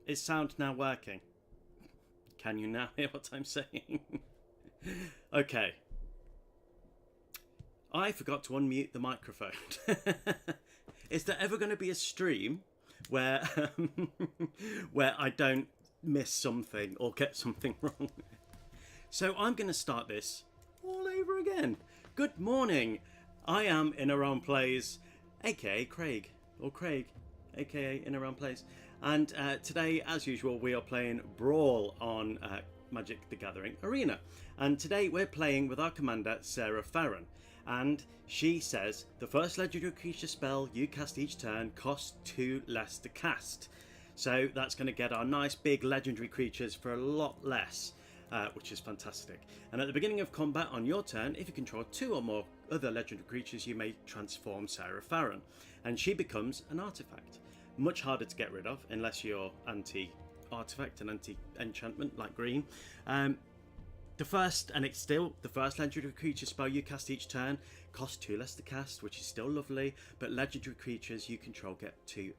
Is sound now working? Can you now hear what I'm saying? Okay. I forgot to unmute the microphone. Is there ever going to be a stream where where I don't miss something or get something wrong? So I'm going to start this all over again. Good morning. I am In Around Plays, aka Craig, or Craig, aka In Around Plays. And today, as usual, we are playing Brawl on Magic the Gathering Arena. And today we're playing with our commander, Serah Farron. And she says, the first legendary creature spell you cast each turn costs 2 less to cast. So that's going to get our nice big legendary creatures for a lot less, which is fantastic. And at the beginning of combat on your turn, if you control 2 or more other legendary creatures, you may transform Serah Farron. And she becomes an artifact. Much harder to get rid of unless you're anti-artifact and anti-enchantment like green. It's still the first legendary creature spell you cast each turn costs 2 less to cast, which is still lovely, but legendary creatures you control get 2+2.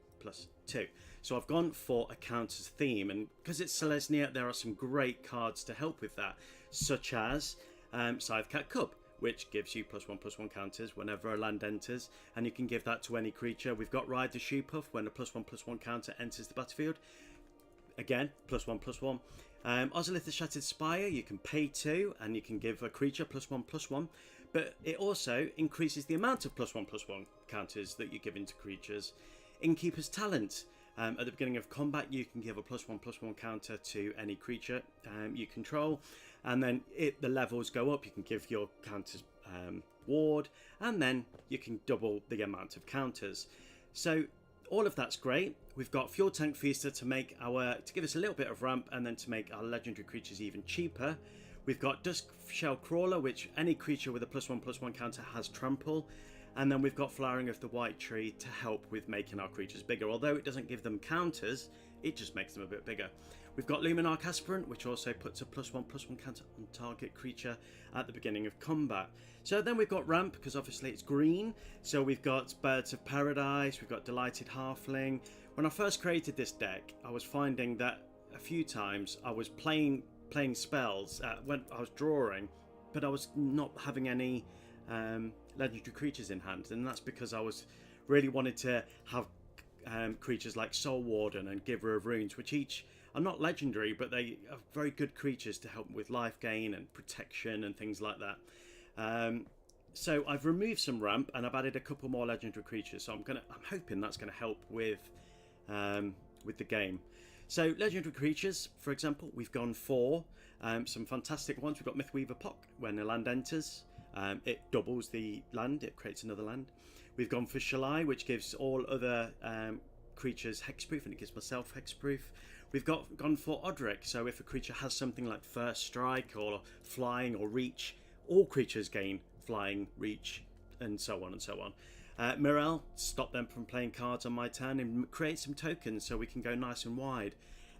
So I've gone for a counters theme, and because it's Selesnya, there are some great cards to help with that, such as Scythecat Cub, which gives you +1/+1 counters whenever a land enters, and you can give that to any creature. We've got Ride the Shoepuff. When a +1/+1 counter enters the battlefield, again +1/+1. Ozolith the Shattered Spire, you can pay 2 and you can give a creature +1/+1, but it also increases the amount of +1/+1 counters that you give into creatures. Innkeeper's Talent, at the beginning of combat you can give a +1/+1 counter to any creature you control, and then the levels go up. You can give your counters ward, and then you can double the amount of counters. So all of that's great. We've got Fuel Tank Feaster to give us a little bit of ramp, and then to make our legendary creatures even cheaper. We've got Dusk Shell Crawler, which any creature with a +1/+1 counter has trample. And then we've got Flowering of the White Tree to help with making our creatures bigger. Although it doesn't give them counters, it just makes them a bit bigger. We've got Lunarch Aspirant, which also puts a +1/+1 counter on target creature at the beginning of combat. So then we've got ramp, because obviously it's green. So we've got Birds of Paradise, we've got Delighted Halfling. When I first created this deck, I was finding that a few times I was playing spells when I was drawing, but I was not having any legendary creatures in hand, and that's because I was really wanted to have creatures like Soul Warden and Giver of Runes, which each are not legendary, but they are very good creatures to help with life gain and protection and things like that. So I've removed some ramp and I've added a couple more legendary creatures. So I'm hoping that's going to help with the game. So legendary creatures, for example, we've gone for some fantastic ones. We've got Mythweaver Pock. When a land enters, it doubles the land, it creates another land. We've gone for Shalai, which gives all other creatures hexproof, and it gives myself hexproof. We've gone for Odric, so if a creature has something like First Strike or Flying or Reach, all creatures gain Flying, Reach, and so on and so on. Mirari, stop them from playing cards on my turn and create some tokens so we can go nice and wide.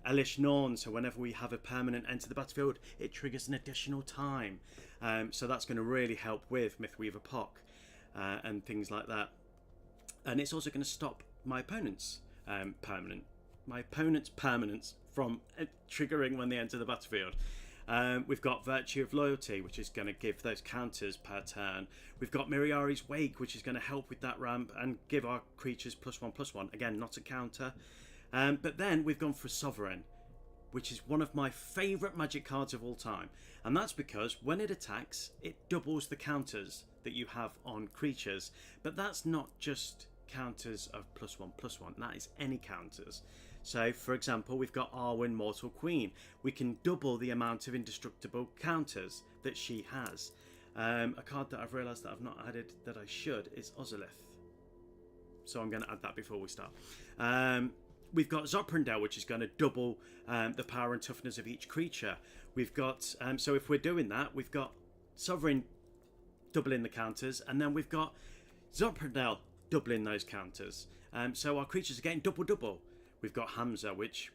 Elish Norn, so whenever we have a permanent enter the battlefield, it triggers an additional time. So that's going to really help with Mythweaver Pock and things like that. And it's also going to stop my opponent's permanence from triggering when they enter the battlefield. We've got Virtue of Loyalty, which is going to give those counters per turn. We've got Mirari's Wake, which is going to help with that ramp and give our creatures +1/+1. Again, not a counter. But then we've gone for Sovereign, which is one of my favourite Magic cards of all time. And that's because when it attacks, it doubles the counters that you have on creatures. But that's not just counters of +1/+1. That is any counters. So, for example, we've got Arwen, Mortal Queen. We can double the amount of indestructible counters that she has. A card that I've realised that I've not added that I should is Ozolith. So I'm going to add that before we start. We've got Zopandrel, which is going to double the power and toughness of each creature. We've got, so if we're doing that, we've got Sovereign doubling the counters, and then we've got Zopandrel doubling those counters. So our creatures are getting double. We've got Hamza, which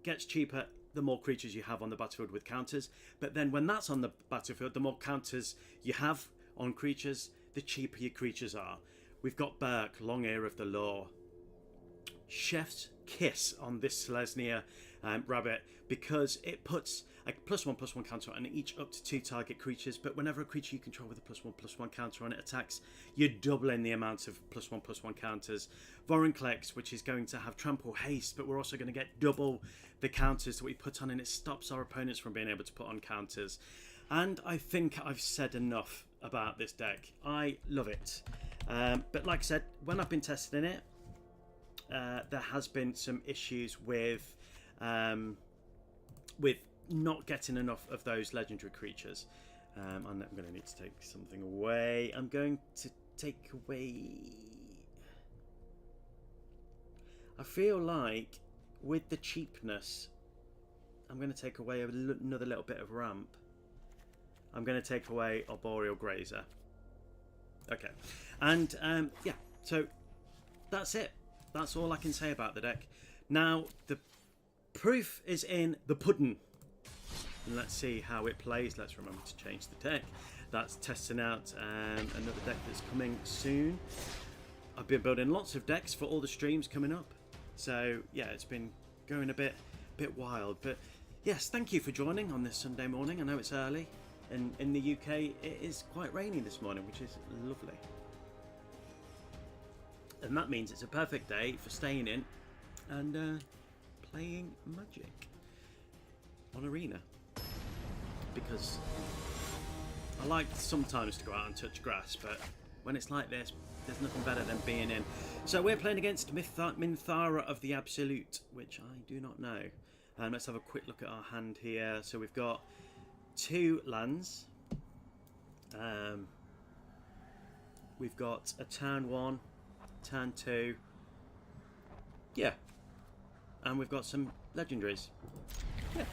gets cheaper the more creatures you have on the battlefield with counters. But then when that's on the battlefield, the more counters you have on creatures, the cheaper your creatures are. We've got Byrke, Long Ear of the Law. chef's kiss on this Selesnya rabbit, because it puts a +1/+1 counter on each up to 2 target creatures, but whenever a creature you control with a +1/+1 counter on it attacks, you're doubling the amount of +1/+1 counters. Vorinclex, which is going to have trample haste, but we're also going to get double the counters that we put on, and it stops our opponents from being able to put on counters. And I think I've said enough about this deck. I love it. But like I said, when I've been testing it, there has been some issues with not getting enough of those legendary creatures. I'm going to need to take something away. I'm going to take away... I feel like with the cheapness, I'm going to take away another little bit of ramp. I'm going to take away Arboreal Grazer. Okay. And yeah, so that's it. That's all I can say about the deck. Now, the proof is in the pudding. And let's see how it plays. Let's remember to change the deck. That's testing out another deck that's coming soon. I've been building lots of decks for all the streams coming up. So, yeah, it's been going a bit wild. But, yes, thank you for joining on this Sunday morning. I know it's early. And in the UK, it is quite rainy this morning, which is lovely. And that means it's a perfect day for staying in and playing Magic on Arena. Because I like sometimes to go out and touch grass, but when it's like this, there's nothing better than being in. So we're playing against Minthara of the Absolute, which I do not know. Let's have a quick look at our hand here. So we've got 2 lands. We've got a turn 1, turn 2. Yeah. And we've got some legendaries. Yeah.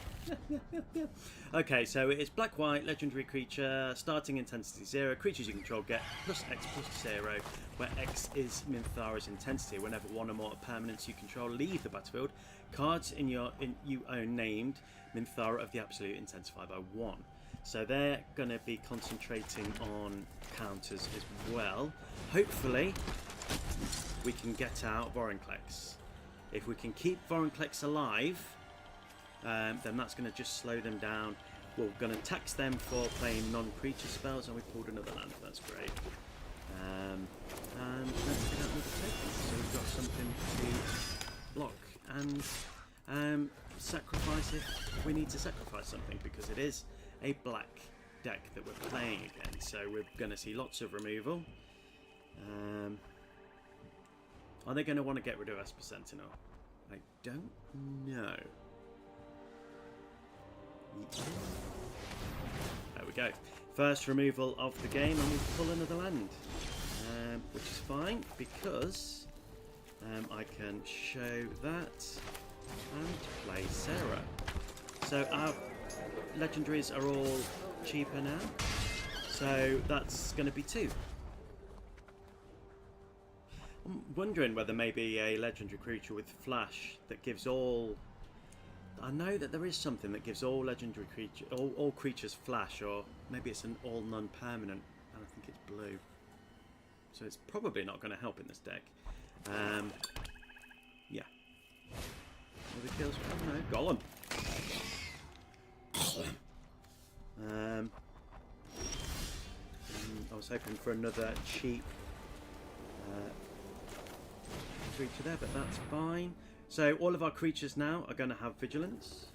Okay, so it's black-white, legendary creature, starting intensity 0. Creatures you control get +X/+0, where X is Minthara's intensity. Whenever one or more permanents you control leave the battlefield, cards you own named Minthara of the Absolute intensify by 1. So they're going to be concentrating on counters as well. Hopefully, we can get out Vorinclex. If we can keep Vorinclex alive, then that's going to just slow them down. We're going to tax them for playing non-creature spells, and we pulled another land. That's great. And let's get out another token. So we've got something to block and sacrifice if we need to sacrifice something, because it is a black deck that we're playing against. So we're going to see lots of removal. Are they going to want to get rid of Esper Sentinel? I don't know. There we go. First removal of the game, and we pull another land, which is fine because I can show that and play Serah. So our legendaries are all cheaper now, so that's going to be 2. I'm wondering whether maybe a legendary creature with flash that gives all... I know that there is something that gives all legendary creatures, all creatures flash, or maybe it's an all non-permanent, and I think it's blue. So it's probably not going to help in this deck. Yeah. Other kills? Oh no, Golem. I was hoping for another cheap creature there, but that's fine. So all of our creatures now are going to have vigilance,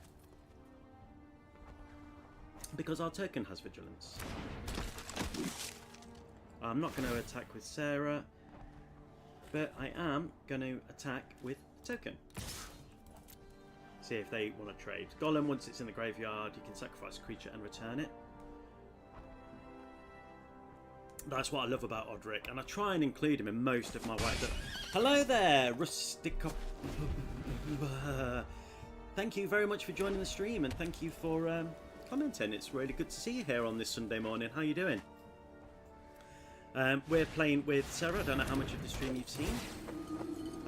because our token has vigilance. I'm not going to attack with Serah, but I am going to attack with the token. See if they want to trade. Golem, once it's in the graveyard, you can sacrifice a creature and return it. That's what I love about Odric, and I try and include him in most of my white. Hello there, Rustico. Thank you very much for joining the stream, and thank you for commenting. It's really good to see you here on this Sunday morning. How are you doing? We're playing with Serah. I don't know how much of the stream you've seen.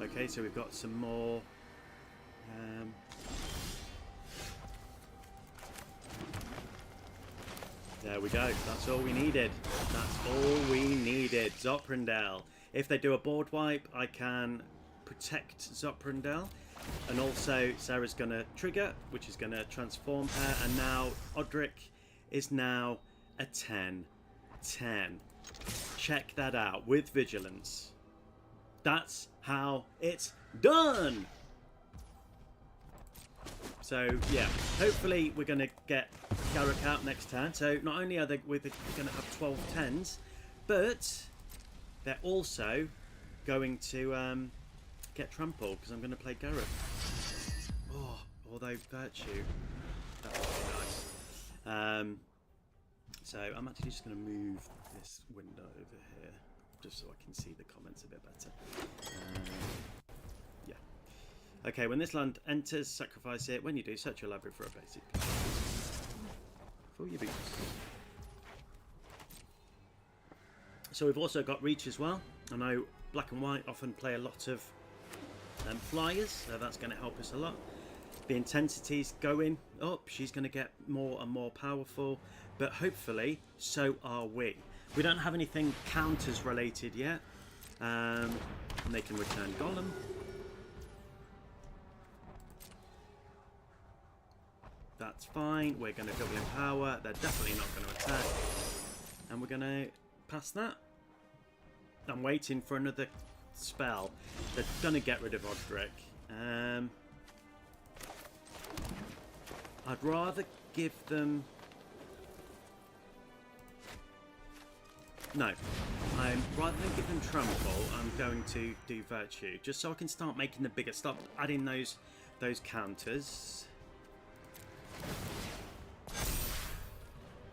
Okay, so we've got some more. There we go. That's all we needed. That's all we needed. Zopandrel. If they do a board wipe, I can protect Zopandrel. And also Serah's going to trigger, which is going to transform her. And now Odric is now a 10. Check that out with vigilance. That's how it's done. So yeah, hopefully we're going to get Garruk out next turn. So not only are we're going to have 12 10s, but they're also going to get trampled because I'm going to play Garruk. Oh, although virtue, that would be nice. So I'm actually just going to move this window over here just so I can see the comments a bit better. Yeah. Okay, when this land enters, sacrifice it. When you do, search your library for a basic. For your boots. So we've also got reach as well. I know black and white often play a lot of flyers, so that's going to help us a lot. The intensity's going up. She's going to get more and more powerful, but hopefully so are we. We don't have anything counters related yet, and they can return Golem. That's fine. We're going to double in power. They're definitely not going to attack, and we're going to pass that. I'm waiting for another spell. They're going to get rid of Odric. I'd rather give them... No. Rather than give them Trample, I'm going to do Virtue. Just so I can start making the bigger... Start adding those counters.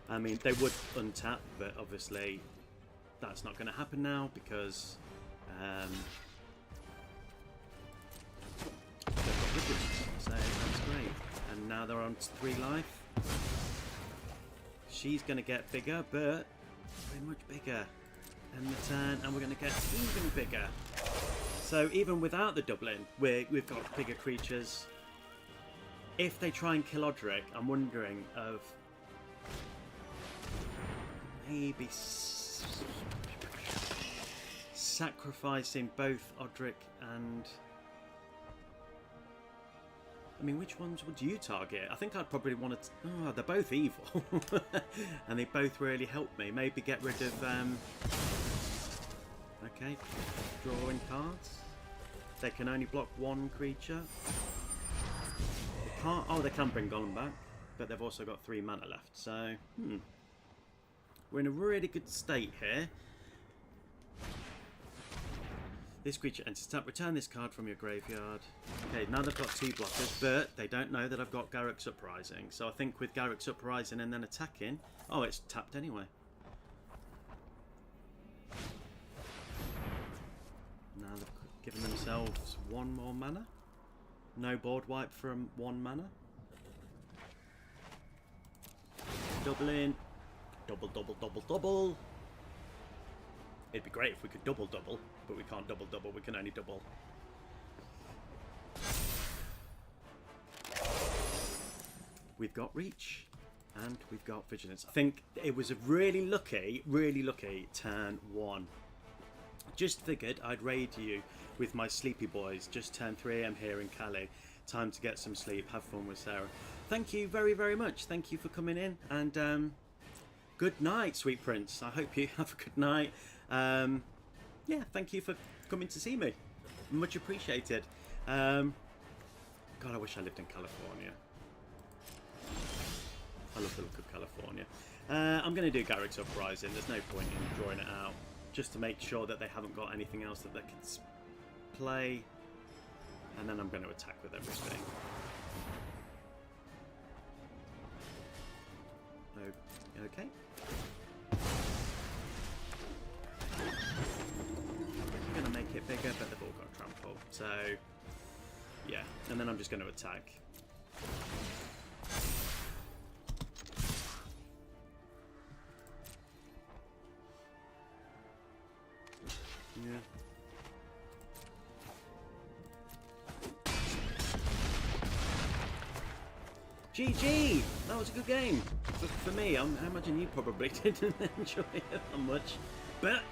I mean, they would untap, but obviously that's not going to happen now because... so that's great. And now they're on 3 life. She's going to get bigger, but very much bigger. And the turn, and we're going to get even bigger. So even without the doubling, we've got bigger creatures. If they try and kill Odric, I'm wondering of maybe sacrificing both Odric and... I mean, which ones would you target? I think I'd probably want to... Oh, they're both evil. And they both really help me. Maybe get rid of... Okay, drawing cards. They can only block 1 creature. They can't... Oh, they can bring Golem back. But they've also got 3 mana left. So, we're in a really good state here. This creature enters tap. Return this card from your graveyard. Okay, now they've got 2 blockers, but they don't know that I've got Garruk's Uprising. So I think with Garruk's Uprising and then attacking... Oh, it's tapped anyway. Now they've given themselves 1 more mana. No board wipe from 1 mana. Double in. Double, double, double, double. It'd be great if we could double, but we can't double, we can only double. We've got reach, and we've got vigilance. I think it was a really lucky turn 1. Just figured I'd raid you with my sleepy boys. Just turned 3 AM here in Cali. Time to get some sleep, have fun with Serah. Thank you very, very much. Thank you for coming in, and good night, sweet prince. I hope you have a good night. Yeah, thank you for coming to see me. Much appreciated. God, I wish I lived in California. I love the look of California. I'm going to do Garruk's Uprising. There's no point in drawing it out. Just to make sure that they haven't got anything else that they can play. And then I'm going to attack with everything. Okay. I'm going to make it bigger, but they've all got trample. So, yeah. And then I'm just going to attack. Yeah. GG! That was a good game. For me, I imagine you probably didn't enjoy it that much. But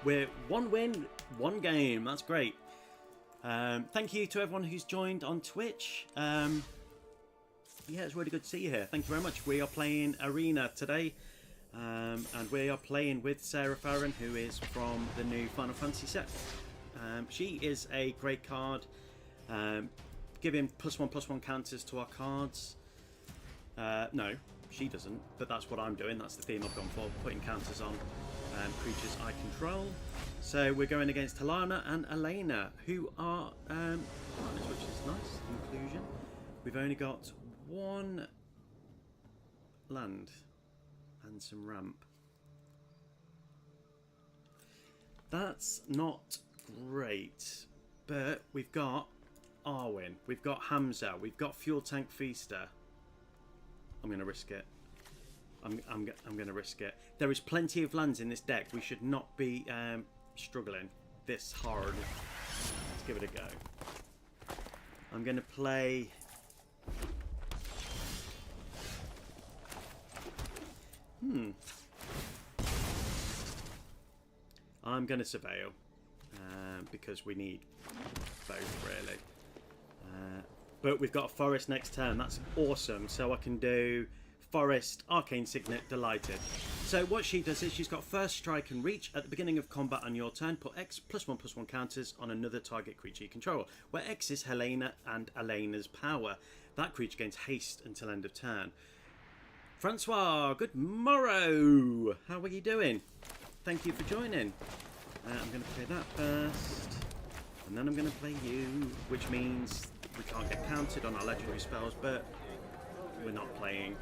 we're 1 win, 1 game. That's great. Thank you to everyone who's joined on Twitch. Yeah, it's really good to see you here. Thank you very much. We are playing Arena today, and we are playing with Serah Farron, who is from the new Final Fantasy set. She is a great card, giving +1/+1 counters to our cards. No, she doesn't, but that's what I'm doing. That's the theme I've gone for, putting counters on creatures I control. So we're going against Helena and Elena, who are partners, which is nice. Inclusion. We've only got one land and some ramp. That's not great, but we've got Arwen, we've got Hamza, we've got Fuel Tank Feaster. I'm going to risk it. I'm going to risk it. There is plenty of lands in this deck. We should not be struggling this hard. Let's give it a go. I'm going to play... I'm going to Surveil because we need both, really. But we've got a Forest next turn. That's awesome. So I can do Forest, Arcane Signet, Delighted. So what she does is she's got First Strike and Reach. At the beginning of combat on your turn, put X +1/+1 counters on another target creature you control, where X is Helena and Elena's power. That creature gains haste until end of turn. Francois, good morrow. How are you doing? Thank you for joining. I'm going to play that first, and then I'm going to play you, which means we can't get counted on our legendary spells, but we're not playing.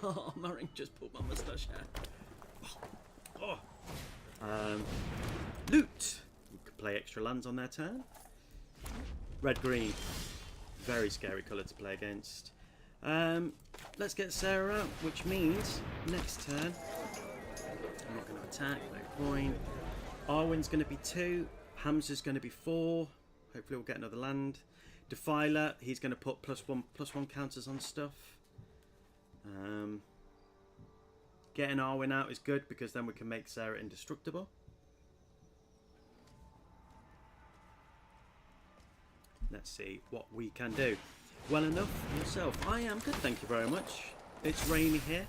Oh, Maring just pulled my moustache hair. Loot. We could play extra lands on their turn. Red-green. Very scary colour to play against. Let's get Serah out, which means next turn I'm not going to attack, no point. Arwen's going to be 2. Hamza's going to be 4. Hopefully we'll get another land. Defiler, he's going to put +1/+1 counters on stuff. Getting Arwen out is good because then we can make Serah indestructible. Let's see what we can do. Well enough yourself. I am good, thank you very much. It's rainy here,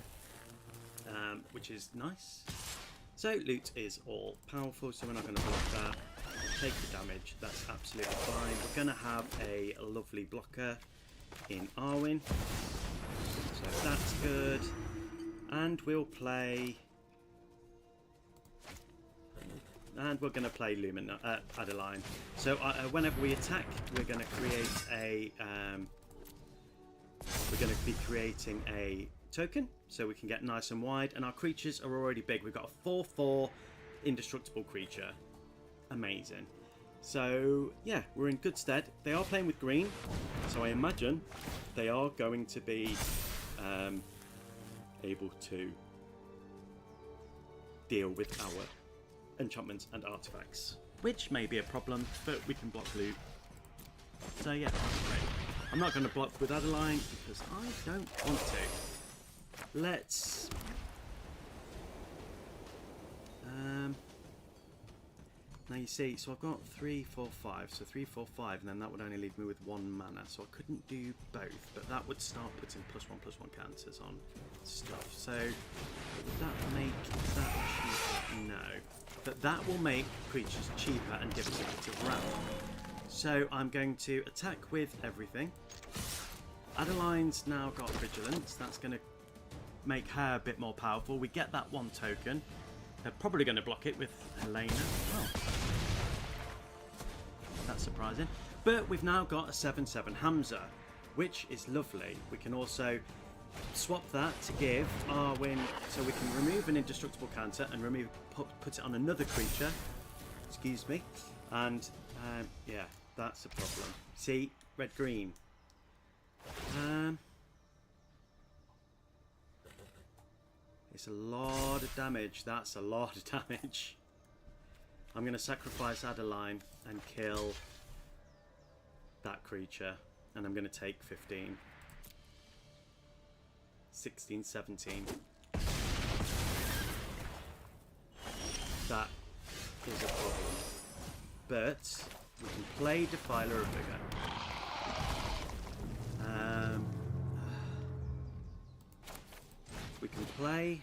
which is nice. So loot is all powerful, so we're not going to block that. Take the damage, that's absolutely fine. We're going to have a lovely blocker in Arwen, so that's good. And we'll play... And we're going to play Adeline. So whenever we attack, we're going to create a... we're going to be creating a token, so we can get nice and wide. And our creatures are already big. We've got a 4/4 indestructible creature. Amazing. So yeah, we're in good stead. They are playing with green, so I imagine they are going to be able to deal with our enchantments and artifacts, which may be a problem, but we can block loot. So yeah, that's great. I'm not going to block with Adeline because I don't want to. Let's now you see, so I've got 3, 4, 5, so 3, 4, 5, and then that would only leave me with 1 mana, so I couldn't do both, but that would start putting +1/+1 counters on stuff. So would that make that cheaper? No, but that will make creatures cheaper and difficult to round. So I'm going to attack with everything. Adeline's now got Vigilance. That's going to make her a bit more powerful. We get that 1 token. They're probably going to block it with Helena. Oh, that's surprising. But we've now got a 7/7 Hamza, which is lovely. We can also swap that to give Arwen, so we can remove an indestructible counter and put it on another creature. Excuse me. And yeah, that's a problem. See, red-green. It's a lot of damage. That's a lot of damage. I'm going to sacrifice Adeline and kill that creature. And I'm going to take 15. 16, 17. That is a problem. But We can play Defiler of Vigor. We can play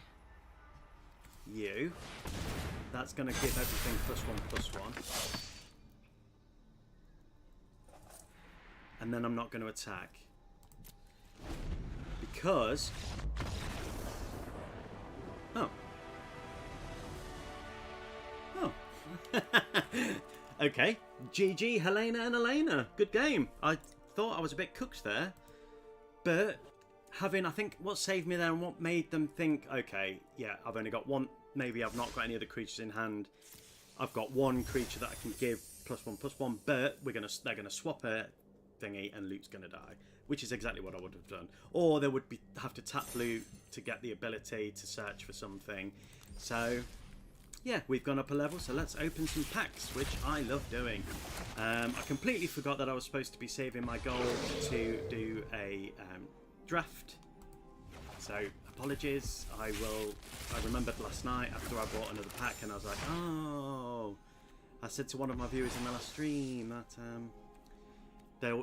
you. That's going to give everything +1/+1. And then I'm not going to attack. Because... Oh. Oh. Okay. GG, Helena and Elena. Good game. I thought I was a bit cooked there. But having, I think, what saved me there and what made them think, okay, yeah, I've only got one, maybe I've not got any other creatures in hand. I've got one creature that I can give +1/+1, but they're gonna swap a thingy and Loot's gonna die, which is exactly what I would have done. Or they would have to tap Loot to get the ability to search for something. So yeah, we've gone up a level, so let's open some packs, which I love doing. I completely forgot that I was supposed to be saving my gold to do a draft. So apologies. I remembered last night after I bought another pack, and I was like, oh, I said to one of my viewers in the last stream that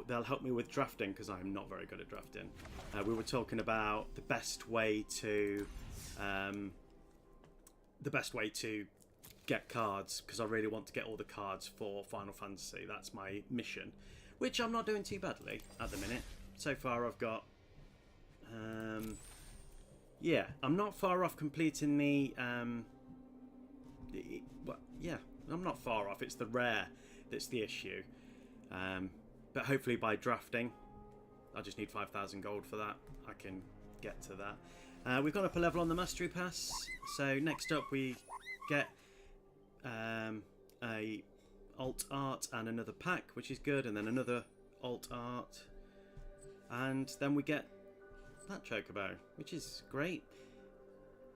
they'll help me with drafting because I'm not very good at drafting. We were talking about the best way to get cards, because I really want to get all the cards for Final Fantasy. That's my mission, which I'm not doing too badly at the minute. So far I've got yeah, I'm not far off completing the well, yeah, I'm not far off. It's the rare that's the issue. But hopefully by drafting, I just need 5,000 gold for that. I can get to that. We've gone up a level on the Mastery Pass. So next up we get a alt art and another pack, which is good, and then another alt art, and then we get that Chocobo, which is great.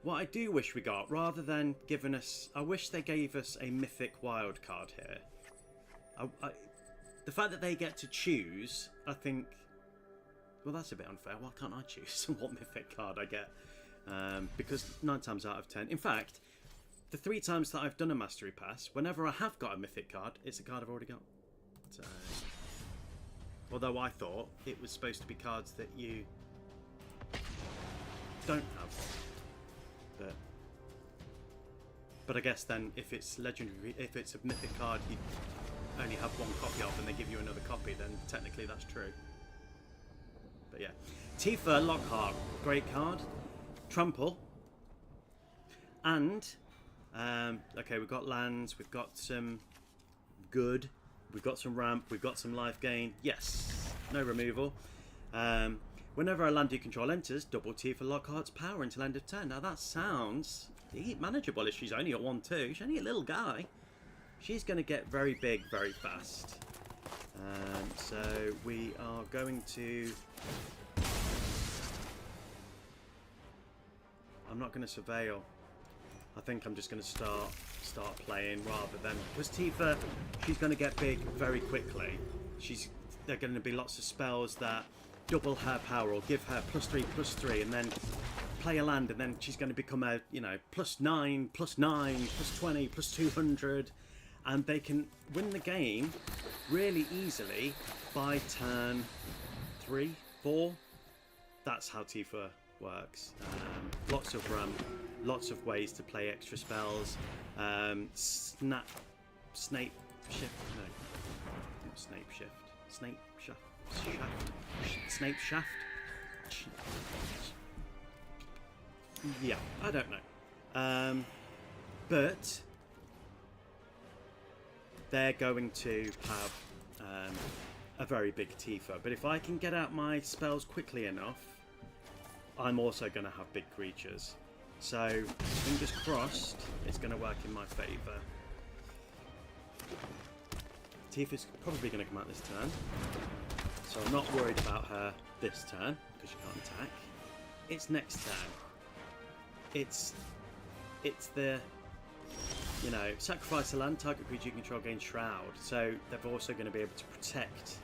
What I do wish we got, rather than giving us, I wish they gave us a mythic wild card here. The fact that they get to choose, I think, well, that's a bit unfair. Why can't I choose what mythic card I get? Because 9 times out of 10, in fact, the 3 times that I've done a Mastery Pass, whenever I have got a mythic card, it's a card I've already got. So, although I thought it was supposed to be cards that you don't have. But I guess then if it's legendary, if it's a mythic card you only have one copy of and they give you another copy, then technically that's true. But yeah. Tifa Lockhart, great card. Trample. And okay, we've got lands, we've got some good, we've got some ramp, we've got some life gain. Yes, no removal. Whenever a land you control enters, double Tifa Lockhart's power until end of turn. Now that sounds manageable if she's only at 1/2. She's only a little guy. She's going to get very big very fast. So we are going to... I'm not going to surveil. I think I'm just going to start playing rather than... Because Tifa, she's going to get big very quickly. There are going to be lots of spells that double her power or give her +3/+3 and then play a land, and then she's going to become a, you know, +9, +9, +20, +200, and they can win the game really easily by turn 3, 4. That's how Tifa works. Lots of ramp, lots of ways to play extra spells. Snape shift. Snape shaft. Yeah, I don't know. But they're going to have a very big Tifa. But if I can get out my spells quickly enough, I'm also going to have big creatures. So, fingers crossed, it's going to work in my favour. Tifa's probably going to come out this turn. So I'm not worried about her this turn, because she can't attack. It's next turn. It's the, you know, sacrifice a land, target creature you control gains Shroud. So they're also going to be able to protect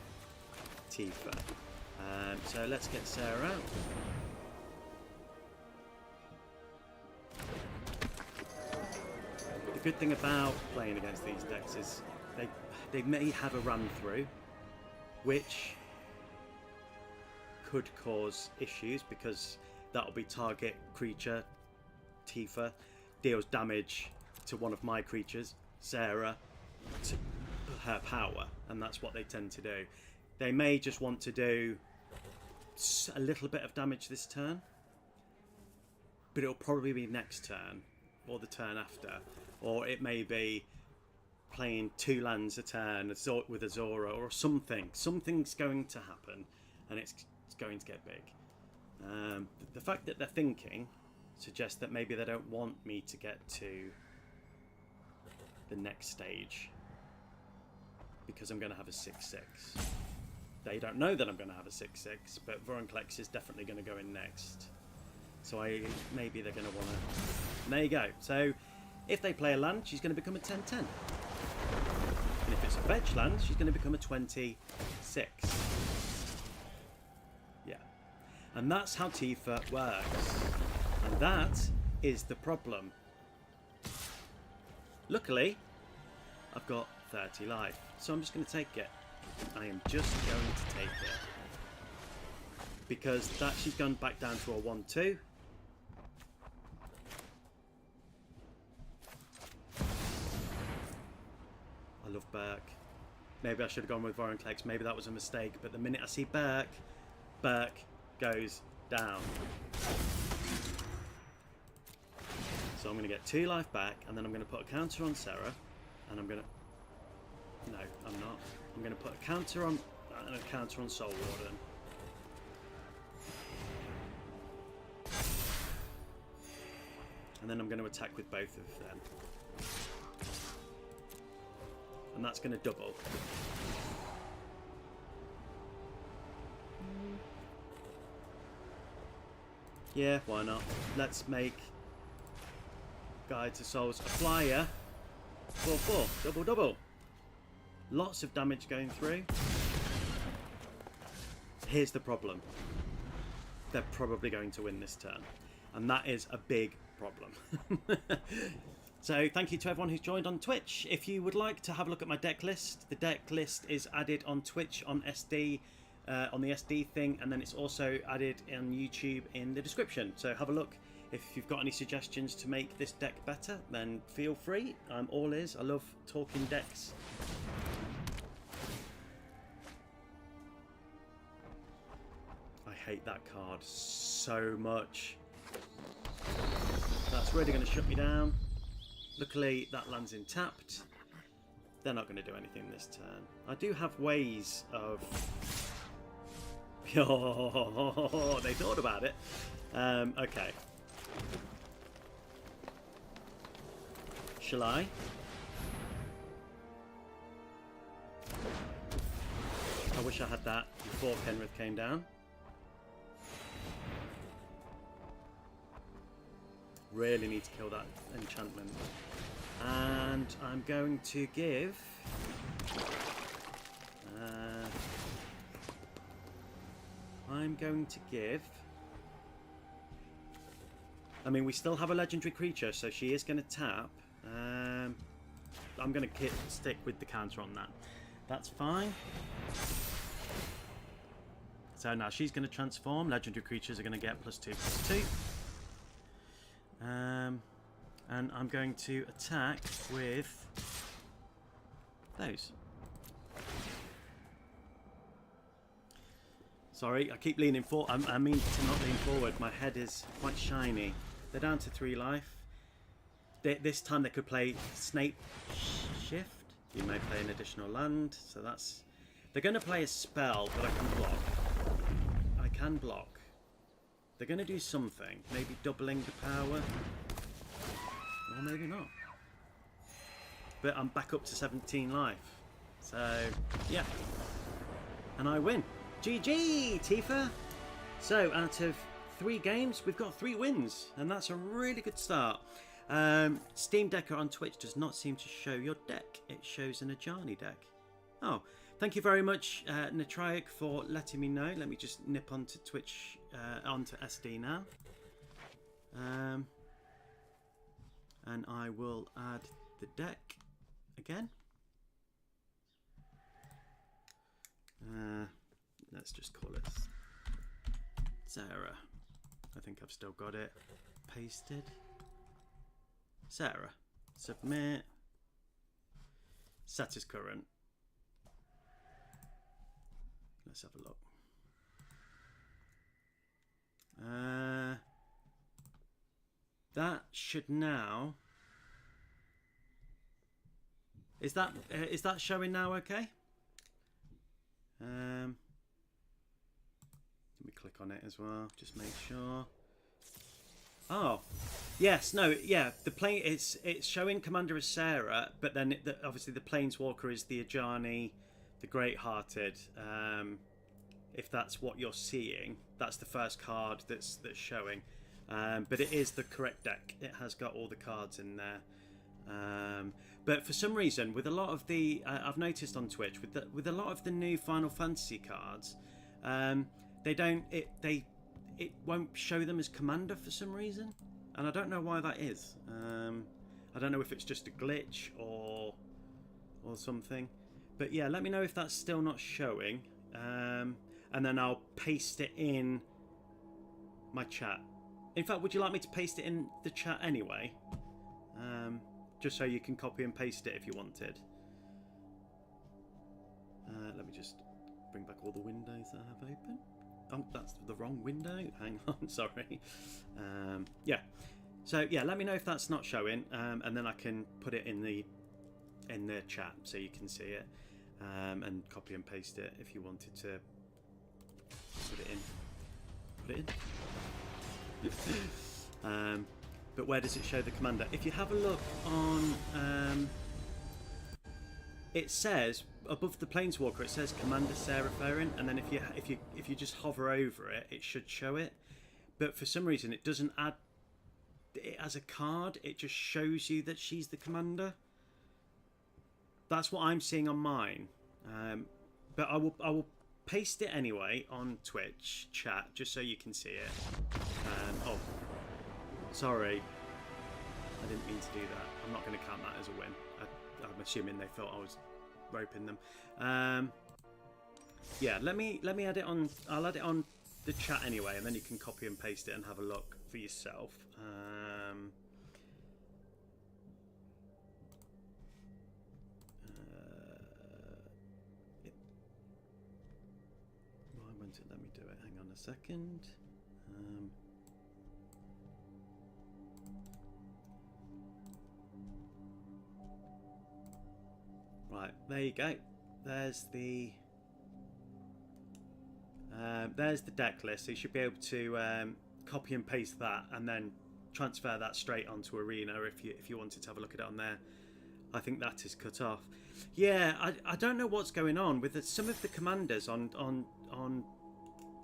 Tifa. So let's get Serah out. The good thing about playing against these decks is they may have a run through, which could cause issues because that'll be target creature. Tifa deals damage to one of my creatures, Serah, to her power, and that's what they tend to do. They may just want to do a little bit of damage this turn, but it'll probably be next turn or the turn after, or it may be playing 2 lands a turn with Azora or something. Something's going to happen, and it's going to get big. The fact that they're thinking suggests that maybe they don't want me to get to the next stage because I'm going to have a 6/6. They don't know that I'm going to have a 6/6, but Vorinclex is definitely going to go in next. So maybe they're going to want to... And there you go. So if they play a land, she's going to become a 10/10. And if it's a fetch land, she's going to become a 26. Yeah. And that's how Tifa works. And that is the problem. Luckily, I've got 30 life. So I'm just going to take it. I am just going to take it. Because that she's gone back down to a 1/2. I love Byrke. Maybe I should have gone with Vorinclex. Maybe that was a mistake. But the minute I see Byrke, Byrke goes down. So I'm going to get 2 life back, and then I'm going to put a counter on Serah, and I'm going to... No, I'm not. I'm going to put a counter on and a counter on Soul Warden. And then I'm going to attack with both of them. And that's going to double. Yeah, why not? Let's make Guide to Souls a flyer. 4/4. Double. Lots of damage going through. Here's the problem. They're probably going to win this turn. And that is a big problem. So thank you to everyone who's joined on Twitch. If you would like to have a look at my deck list, the deck list is added on Twitch on SD, on the SD thing, and then it's also added on YouTube in the description. So have a look. If you've got any suggestions to make this deck better, then feel free. I'm all ears. I love talking decks. I hate that card so much. That's really going to shut me down. Luckily, that lands in tapped. They're not going to do anything this turn. I do have ways of... Oh, they thought about it. Okay. Shalai. I wish I had that before Penrith came down. Really need to kill that enchantment. And I'm going to give... I mean, we still have a legendary creature, so she is going to tap. I'm going to stick with the counter on that. That's fine. So now she's going to transform. Legendary creatures are going to get +2/+2. And I'm going to attack with those. Sorry, I keep leaning forward. I mean to not lean forward. My head is quite shiny. They're down to 3 life. This time they could play Snape Shift. You may play an additional land. So that's... They're going to play a spell, but I can block. I can block. They're going to do something. Maybe doubling the power. Or maybe not. But I'm back up to 17 life. So, yeah. And I win. GG, Tifa! So, out of 3 games, we've got 3 wins. And that's a really good start. Steam Decker on Twitch does not seem to show your deck. It shows an Ajani deck. Oh, thank you very much, Netriac, for letting me know. Let me just nip onto Twitch, onto SD now. And I will add the deck again. Let's just call it Serah. I think I've still got it pasted. Serah. Submit. Set as current. Let's have a look. That should now. Is that showing now? Okay. Let me click on it as well. Just make sure. Oh, yes, no, yeah. The plane it's showing Commander as Serah, but then obviously the Planeswalker is the Ajani, the Greathearted. If that's what you're seeing, that's the first card that's showing. But it is the correct deck. It has got all the cards in there. But for some reason, with a lot of the I've noticed on Twitch with a lot of the new Final Fantasy cards, it won't show them as Commander for some reason, and I don't know why that is. I don't know if it's just a glitch or something. But yeah, let me know if that's still not showing, and then I'll paste it in my chat. In fact, would you like me to paste it in the chat anyway? Just so you can copy and paste it if you wanted. Let me just bring back all the windows that I have open. Oh, that's the wrong window. Hang on, sorry. Yeah. So yeah, let me know if that's not showing, and then I can put it in the chat so you can see it, and copy and paste it if you wanted to put it in. But where does it show the commander? If you have a look on, it says above the Planeswalker, it says Commander Serah Farron, and then if you just hover over it, it should show it. But for some reason, it doesn't add it as a card. It just shows you that she's the commander. That's what I'm seeing on mine. But I will paste it anyway on Twitch chat just so you can see it. Oh, sorry, I didn't mean to do that. I'm not going to count that as a win. I'm assuming they thought I was roping them. Yeah, let me add it on. I'll add it on the chat anyway, and then you can copy and paste it and have a look for yourself. Why won't it let me do it? Hang on a second. Right, there you go. There's the deck list. So you should be able to copy and paste that, and then transfer that straight onto Arena if you wanted to have a look at it on there. I think that is cut off. Yeah, I don't know what's going on with some of the commanders on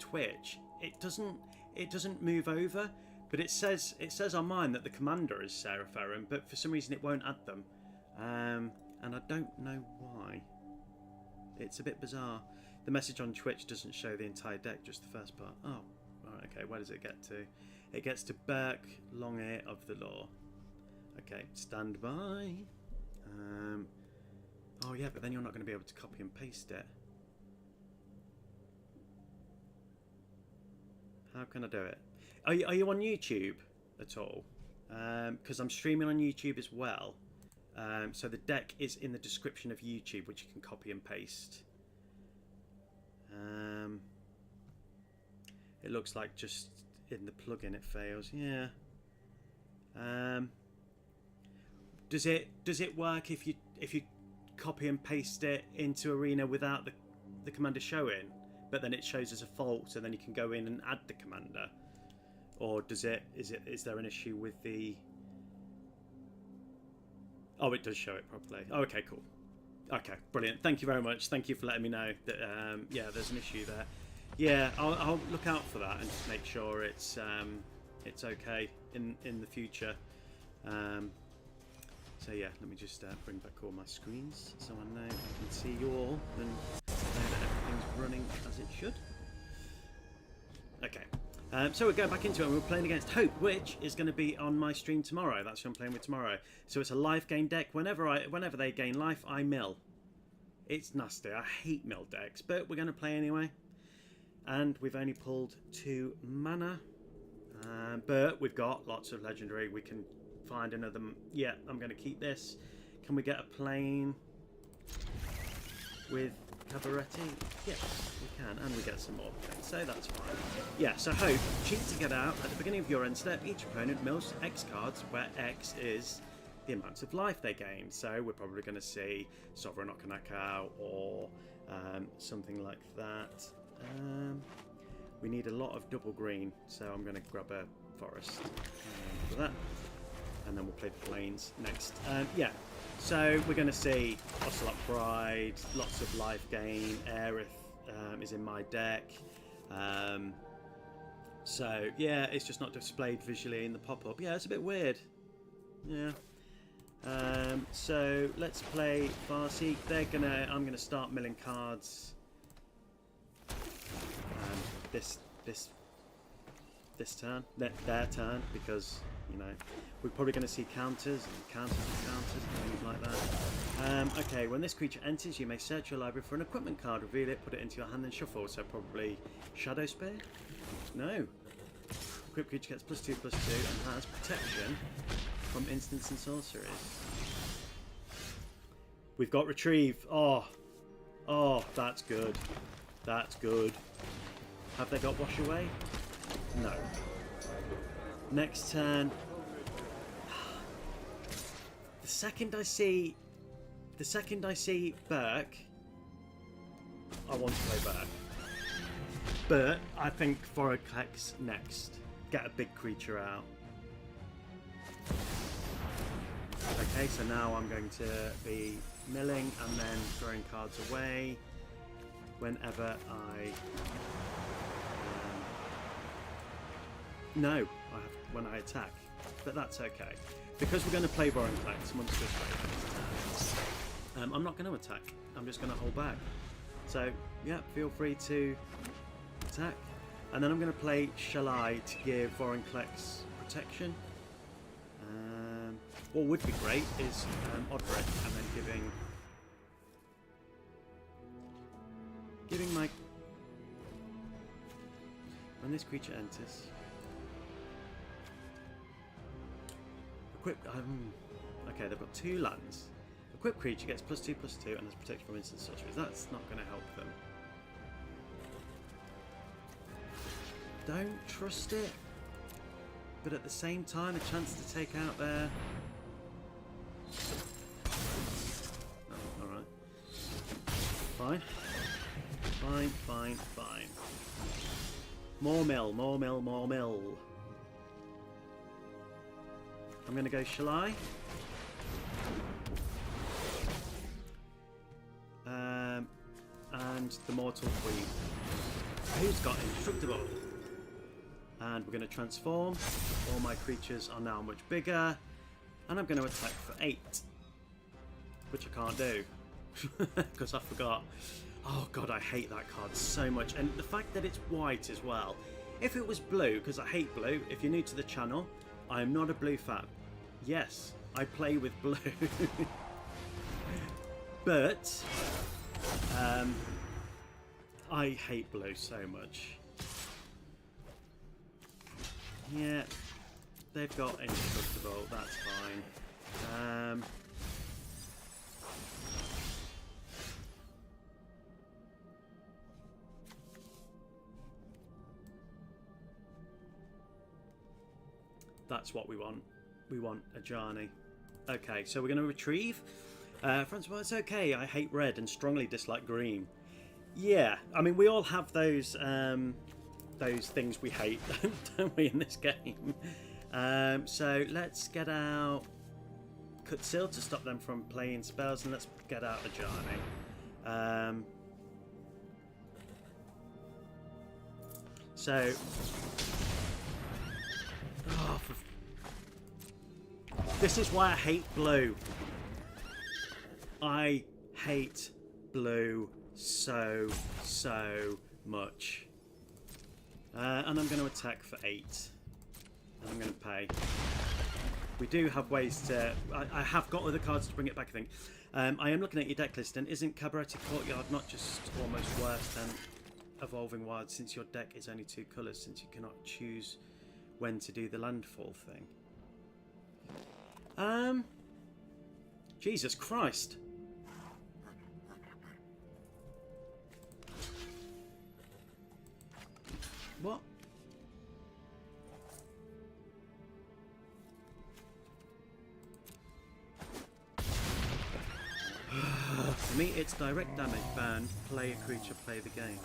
Twitch. It doesn't move over, but it says on mine that the commander is Serah Farron, but for some reason it won't add them. And I don't know why. It's a bit bizarre. The message on Twitch doesn't show the entire deck, just the first part. Oh, right, okay, where does it get to? It gets to Byrke, Long Ear of the Law. Okay, stand by. Oh yeah, but then you're not going to be able to copy and paste it. How can I do it? Are you on YouTube at all? Because I'm streaming on YouTube as well. So the deck is in the description of YouTube, which you can copy and paste. It looks like just in the plugin it fails. Yeah. Does it work if you copy and paste it into Arena without the commander showing, but then it shows as a fault, so then you can go in and add the commander, or is there an issue with the? Oh, it does show it properly. Oh, okay, cool. Okay, brilliant. Thank you very much. Thank you for letting me know that. Yeah, there's an issue there. Yeah, I'll look out for that and just make sure it's okay in the future. So yeah, let me just bring back all my screens so I know I can see you all and know that everything's running as it should. Okay. So we're going back into it and we're playing against Hope, which is going to be on my stream tomorrow. That's who I'm playing with tomorrow. So it's a life gain deck. Whenever they gain life, I mill. It's nasty. I hate mill decks, but we're going to play anyway. And we've only pulled 2 mana. But we've got lots of legendary. We can find another... Yeah, I'm going to keep this. Can we get a plane with Cabaretti? Yes, we can. And we get some more planes, so that's fine. Yeah, so Hope, cheat to get out. At the beginning of your end step, each opponent mills X cards, where X is the amount of life they gain. So we're probably going to see Sovereign Okinec or something like that. We need a lot of double green, so I'm going to grab a forest for that, and then we'll play the plains next. Yeah, so we're going to see Ocelot Bride, lots of life gain. Aerith is in my deck. So yeah, it's just not displayed visually in the pop-up. Yeah, it's a bit weird. Yeah. So let's play Farseek. I'm gonna start milling cards. This turn, their turn, because you know we're probably going to see counters and counters and counters and things like that. Okay, when this creature enters, you may search your library for an equipment card, reveal it, put it into your hand, and shuffle. So probably Shadow Spear. No. Equipped creature gets +2/+2 and has protection from instants and sorceries. We've got retrieve. Oh, that's good. That's good. Have they got wash away? No. Next turn. The second I see Byrke, I want to play Byrke. But I think Okinec next. Get a big creature out. Okay, so now I'm going to be milling and then throwing cards away whenever I... No, I have when I attack, but that's okay because we're going to play Okinec. Monsters I'm not going to attack. I'm just going to hold back. So yeah, feel free to attack, and then I'm going to play Shalai to give Okinec's protection. What would be great is Odric, and then giving my when this creature enters. Okay, they've got 2 lands. Equipped creature gets +2/+2 and has protection from instant sorceries. That's not going to help them. Don't trust it, but at the same time, a chance to take out their. Oh, all right. Fine. More mill. I'm going to go Shalai. And the Mortal Queen, who's got Indestructible. And we're going to transform. All my creatures are now much bigger. And I'm going to attack for 8. Which I can't do. Because I forgot. Oh god, I hate that card so much. And the fact that it's white as well. If it was blue, because I hate blue, if you're new to the channel, I am not a blue fan. Yes, I play with blue. But I hate blue so much. Yeah, they've got Indestructible, that's fine. That's what we want. We want Ajani. Okay, so we're going to retrieve. Francois, it's okay. I hate red and strongly dislike green. Yeah, I mean, we all have those things we hate, don't we, in this game? So let's get out Kutzil to stop them from playing spells, and let's get out Ajani. So... Oh, this is why I hate blue. I hate blue so much. And I'm going to attack for 8. And I'm going to pay. We do have ways to... I have got other cards to bring it back, I think. I am looking at your deck list, and isn't Cabaret Courtyard not just almost worse than Evolving Wild, since your deck is only 2 colours, since you cannot choose when to do the landfall thing? Jesus Christ. What? For me, it's direct damage, burn, play a creature, play the game.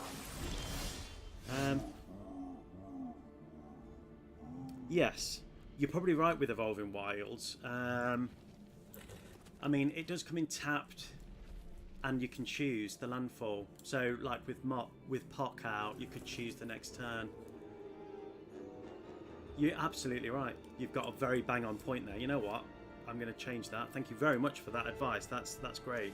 Yes, you're probably right with Evolving Wilds. I mean, it does come in tapped, and you can choose the landfall. So, like with Pock out, you could choose the next turn. You're absolutely right. You've got a very bang on point there. You know what? I'm going to change that. Thank you very much for that advice. That's great.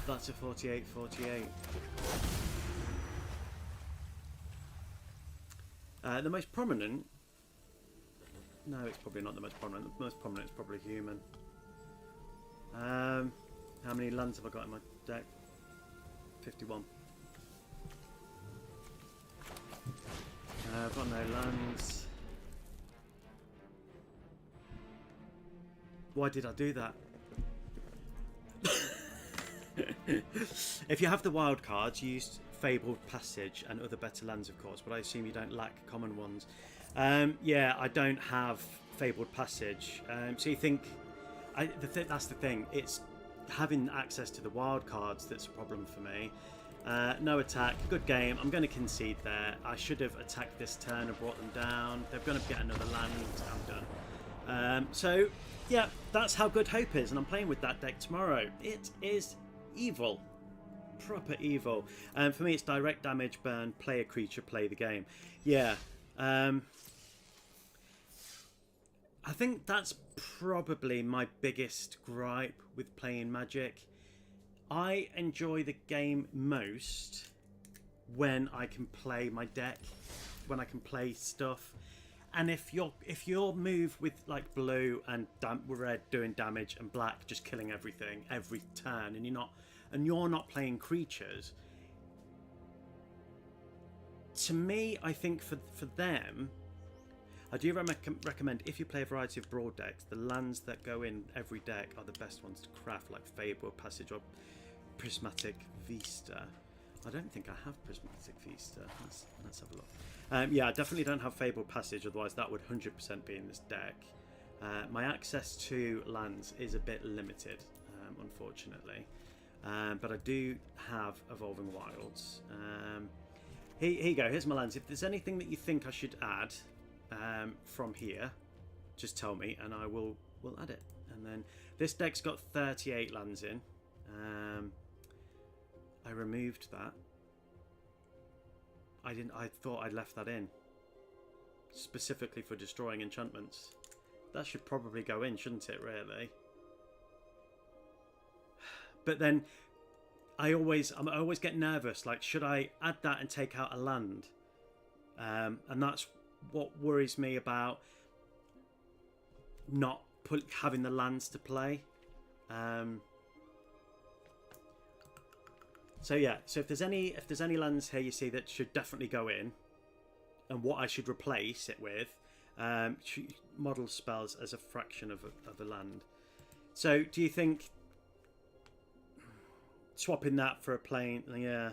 That's a 48-48. The most prominent... No, it's probably not the most prominent. The most prominent is probably human. How many lands have I got in my deck? 51. I've got no lands. Why did I do that? If you have the wild cards, use Fabled Passage and other better lands, of course, but I assume you don't lack common ones. Yeah, I don't have Fabled Passage. So you think... that's the thing. It's having access to the wild cards that's a problem for me. No attack. Good game. I'm going to concede there. I should have attacked this turn and brought them down. They're going to get another land. I'm done. So, yeah, that's how good Hope is, and I'm playing with that deck tomorrow. It is evil. Proper evil. For me, it's direct damage, burn, play a creature, play the game. Yeah. I think that's probably my biggest gripe with playing Magic. I enjoy the game most when I can play my deck, when I can play stuff. And if your move with like blue and red doing damage and black just killing everything every turn, and you're not playing creatures, to me, I think for them, I do recommend, if you play a variety of Brawl decks, the lands that go in every deck are the best ones to craft, like Fabled Passage or Prismatic Vista. I don't think I have Prismatic Vista. Let's have a look. Yeah, I definitely don't have Fabled Passage, otherwise that would 100% be in this deck. My access to lands is a bit limited, unfortunately. But I do have Evolving Wilds. Here you go, here's my lands. If there's anything that you think I should add from here, just tell me and I will add it. And then this deck's got 38 lands in. I removed that. I thought I'd left that in specifically for destroying enchantments. That should probably go in, shouldn't it, really? But then I always get nervous, like, should I add that and take out a land? And that's what worries me about not having the lands to play. So yeah, so if there's any lands here you see that should definitely go in, and what I should replace it with, model spells as a fraction of a land. So do you think swapping that for a plane? Yeah,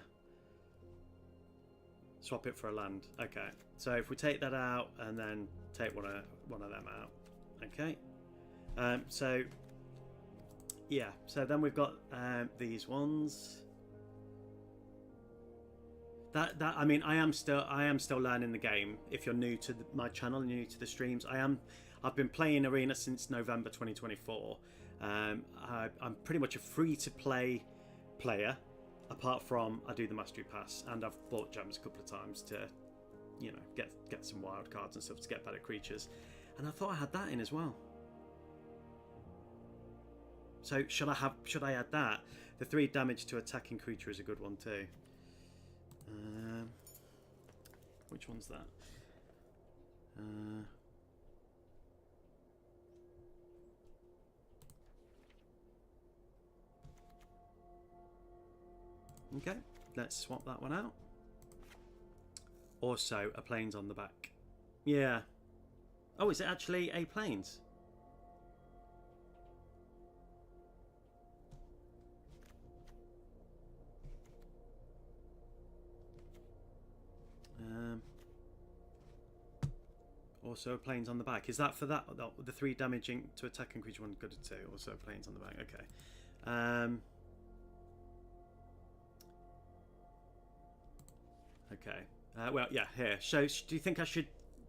swap it for a land. Okay, so if we take that out and then take one of them out. Okay, so yeah, so then we've got these ones. That I mean, I am still learning the game. If you're new to my channel, new to the streams, I've been playing Arena since November 2024. I'm pretty much a free to play player, apart from I do the Mastery Pass, and I've bought gems a couple of times to, you know, get some wild cards and stuff to get better creatures. And I thought I had that in as well. So should I add that? The 3 damage to attacking creature is a good one too. Which one's that? Okay, let's swap that one out. Also, a plains on the back. Yeah. Oh, is it actually a plains? Also, planes on the back. Is that for that? The 3 damaging to attacking creature, 1 good at 2. Also, planes on the back. Okay. Okay. Well, yeah. Here. So, do you think I should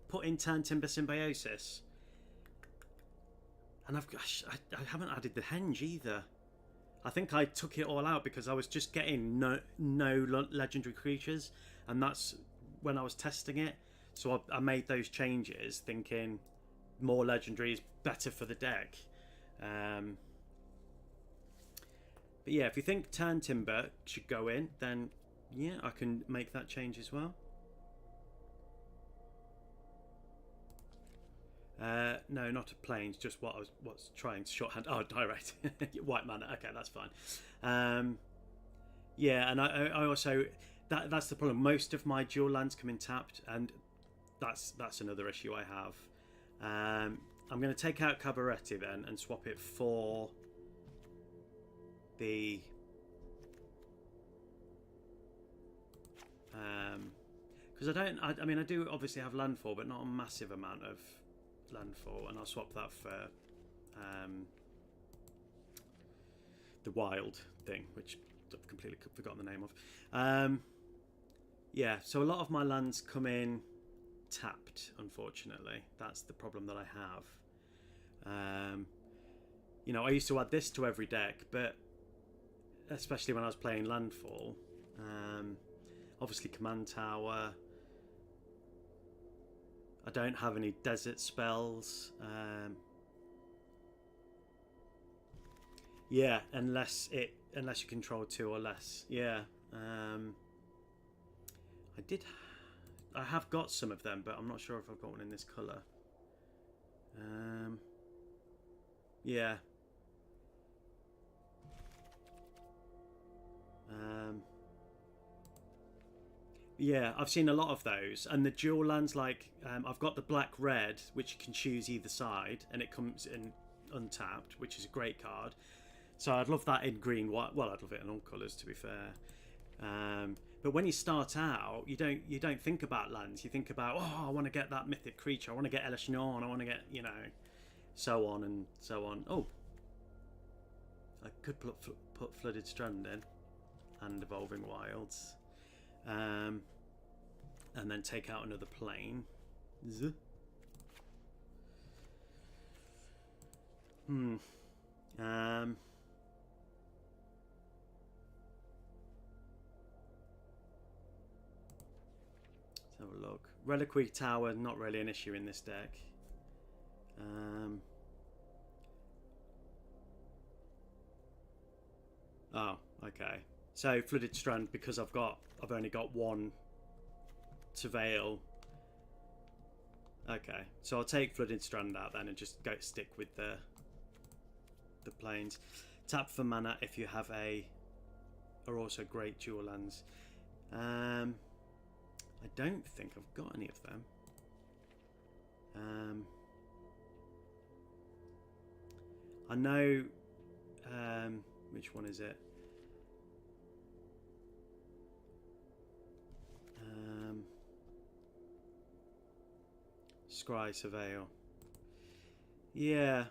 put in Turn Timber Symbiosis? And I haven't added the henge either. I think I took it all out because I was just getting no legendary creatures, and that's when I was testing it. So I made those changes thinking more legendary is better for the deck. But yeah, if you think Turn Timber should go in, then yeah, I can make that change as well. No, not a plains, just what I was trying to shorthand. Oh, direct. White mana. Okay, that's fine. Yeah, and I also... That's the problem. Most of my dual lands come in tapped, and that's another issue I have. I'm going to take out Cabaretti then and swap it for the... because I mean, I do obviously have landfall, but not a massive amount of landfall, and I'll swap that for the wild thing, which I've completely forgotten the name of. Yeah, so a lot of my lands come in tapped, unfortunately. That's the problem that I have. You know, I used to add this to every deck, but especially when I was playing landfall. Obviously Command Tower. I don't have any desert spells. Yeah, unless you control 2 or less. Yeah. I have got some of them, but I'm not sure if I've got one in this colour. Yeah. Yeah, I've seen a lot of those, and the dual lands, like I've got the black-red, which you can choose either side, and it comes in untapped, which is a great card. So I'd love that in green, white. Well, I'd love it in all colours, to be fair. But when you start out, you don't think about lands. You think about, oh, I want to get that mythic creature. I want to get Elishnorn. I want to get, you know, so on and so on. Oh, I could put Flooded Strand in and Evolving Wilds. And then take out another plane. Let's have a look. Reliquary Tower, not really an issue in this deck. Oh, okay. So Flooded Strand, because I've only got 1 Surveil. Okay, so I'll take Flooded Strand out then and just stick with the planes. Tap for mana if you have are also great dual lands. I don't think I've got any of them. I know which one is it? Scry Surveil. Yeah.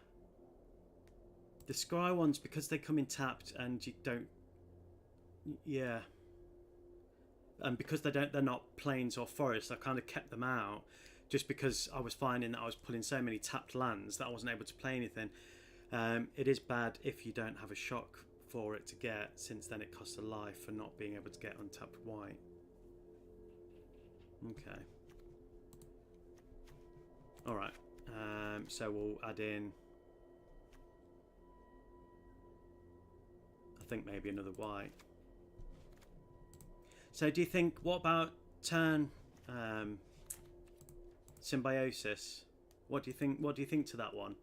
The Scry ones, because they come in tapped and you don't... Yeah. And because they're not plains or forests, I kind of kept them out just because I was finding that I was pulling so many tapped lands that I wasn't able to play anything. It is bad if you don't have a shock for it to get, since then it costs a life for not being able to get untapped white. Okay. All right. So we'll add in, I think maybe another white. So do you think, what about turn symbiosis? What do you think to that one?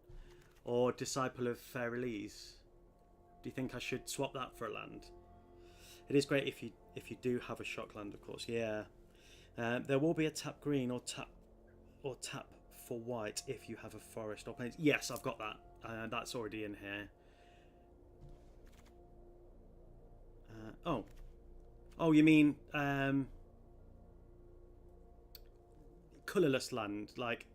Or Disciple of Fairlease? Do you think I should swap that for a land? It is great if you do have a shock land, of course. Yeah. There will be a tap green or tap for white if you have a forest or plains. Yes, I've got that. That's already in here. Oh, you mean colourless land, like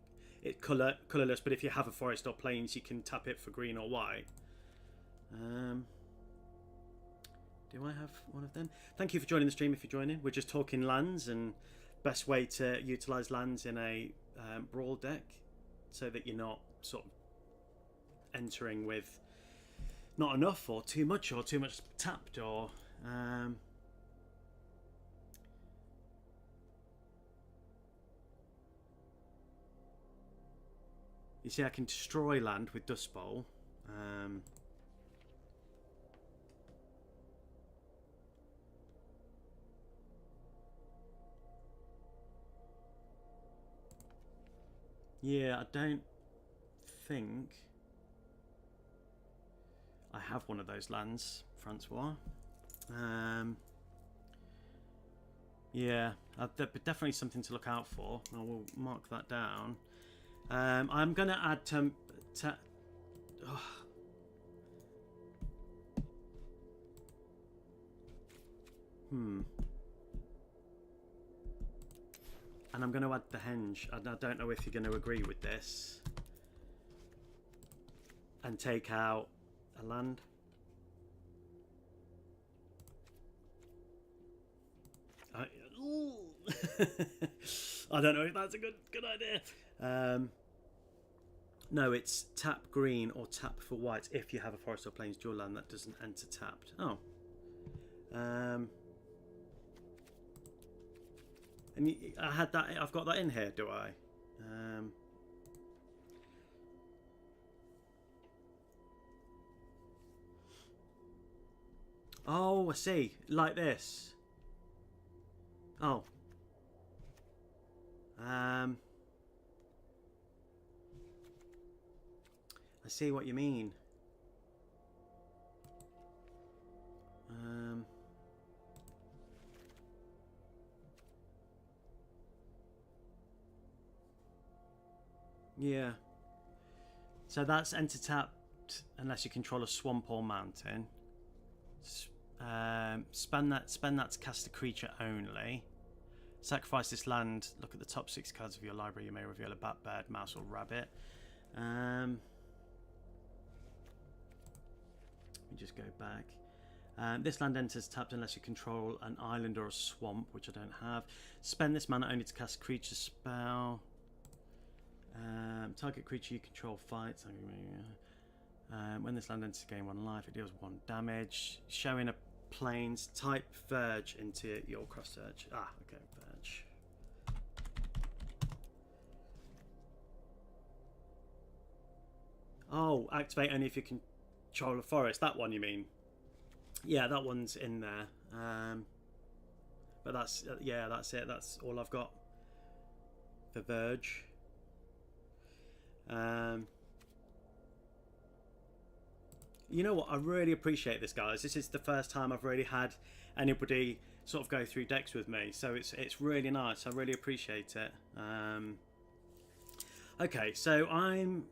it colourless, but if you have a forest or plains, you can tap it for green or white. Do I have one of them? Thank you for joining the stream. If you're joining, we're just talking lands and best way to utilise lands in a Brawl deck, so that you're not sort of entering with not enough or too much tapped or. You see, I can destroy land with Dust Bowl. Yeah, I don't think I have one of those lands, Francois. Yeah, there'd be definitely something to look out for. I will mark that down. I'm going to add and I'm going to add the henge. I don't know if you're going to agree with this. And take out a land. I don't know if that's a good idea. No, it's tap green or tap for white if you have a forest or plains dual land that doesn't enter tapped. Oh. And I had that. I've got that in here, do I? Oh, I see. Like this. Oh. I see what you mean. Yeah. So that's enter tapped unless you control a swamp or mountain. Spend that to cast a creature only. Sacrifice this land. Look at the top 6 cards of your library. You may reveal a bat, bird, mouse, or rabbit. Let me just go back. This land enters tapped unless you control an island or a swamp, which I don't have. Spend this mana only to cast a creature spell. Target creature you control fights. When this land enters the game 1 life, it deals 1 damage. Showing a plains, type Verge into your cross search. Ah, okay, Verge. Oh, activate only if you control a forest. That one, you mean? Yeah, that one's in there. But that's yeah, that's it. That's all I've got for Verge. You know what? I really appreciate this, guys. This is the first time I've really had anybody sort of go through decks with me, so it's really nice. I really appreciate it. Okay, so I'm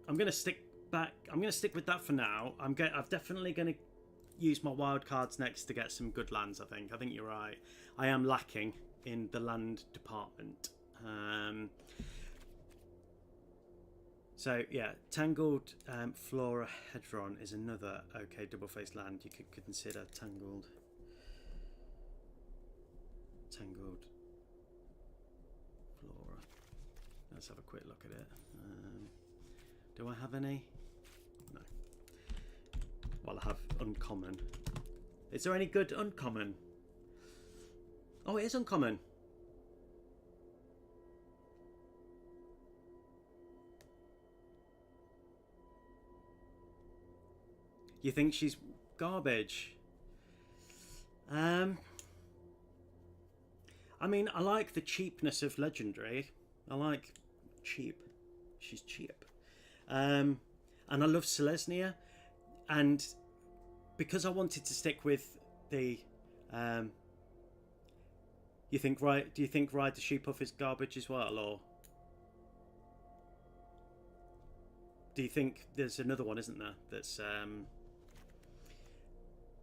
gonna stick back. I'm gonna stick with that for now. I'm definitely gonna use my wild cards next to get some good lands. I think you're right. I am lacking in the land department. So yeah, Tangled Flora Hedron is another okay double-faced land you could consider. Tangled Flora. Let's have a quick look at it. Do I have any? No. Well, I have uncommon. Is there any good uncommon? Oh, it is uncommon. You think she's garbage? I mean, I like the cheapness of legendary. I like cheap. She's cheap. And I love Selesnya. And because I wanted to stick with the... do you think Ride the Sheep Off is garbage as well, or... Do you think there's another one, isn't there, that's...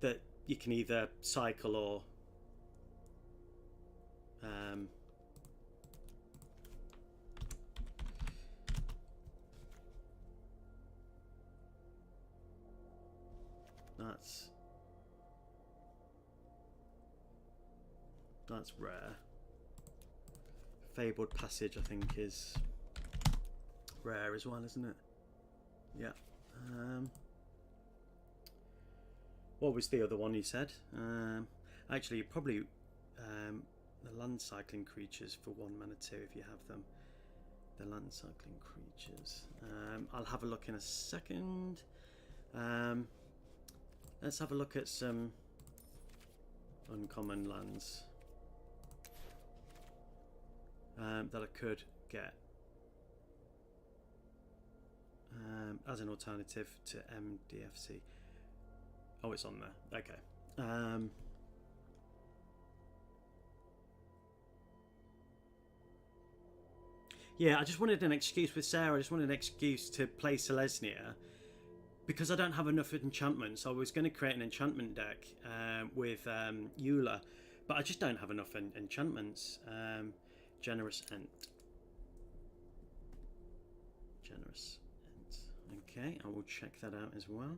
that you can either cycle or... That's rare. Fabled Passage, I think, is rare as well, isn't it? Yeah. What was the other one you said? Actually, probably the land cycling creatures for 1 mana 2 if you have them. The land cycling creatures. I'll have a look in a second. Let's have a look at some uncommon lands that I could get as an alternative to MDFC. Oh, it's on there. Okay. Yeah, I just wanted an excuse with Sarah. I just wanted an excuse to play Selesnya because I don't have enough enchantments. I was going to create an enchantment deck with Eula, but I just don't have enough enchantments. Generous Ent. Generous Ent. Okay, I will check that out as well.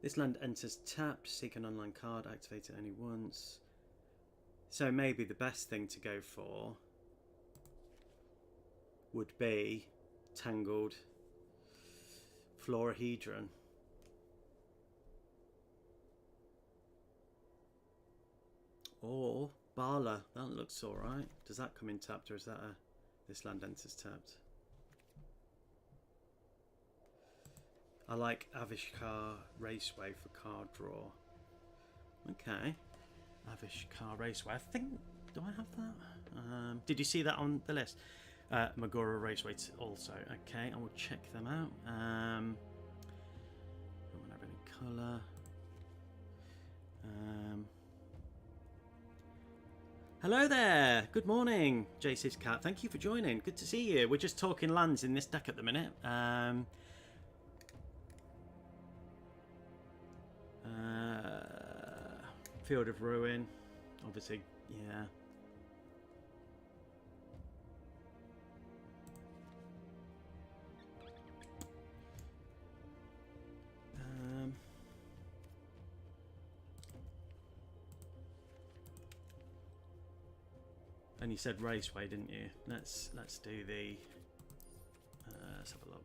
This land enters tapped. Seek an online card. Activate it only once. So maybe the best thing to go for would be Tangled Florahedron. Or Bala. That looks alright. Does that come in tapped, or is that this land enters tapped? I like Avishkar Raceway for card draw. Okay. Avishkar Raceway. I think... Do I have that? Did you see that on the list? Magora Raceway also. Okay, I will check them out. Don't have any colour. Hello there. Good morning, JC's Cat. Thank you for joining. Good to see you. We're just talking lands in this deck at the minute. Field of Ruin, obviously, yeah. And you said Raceway, didn't you? Let's do the. Let's have a look.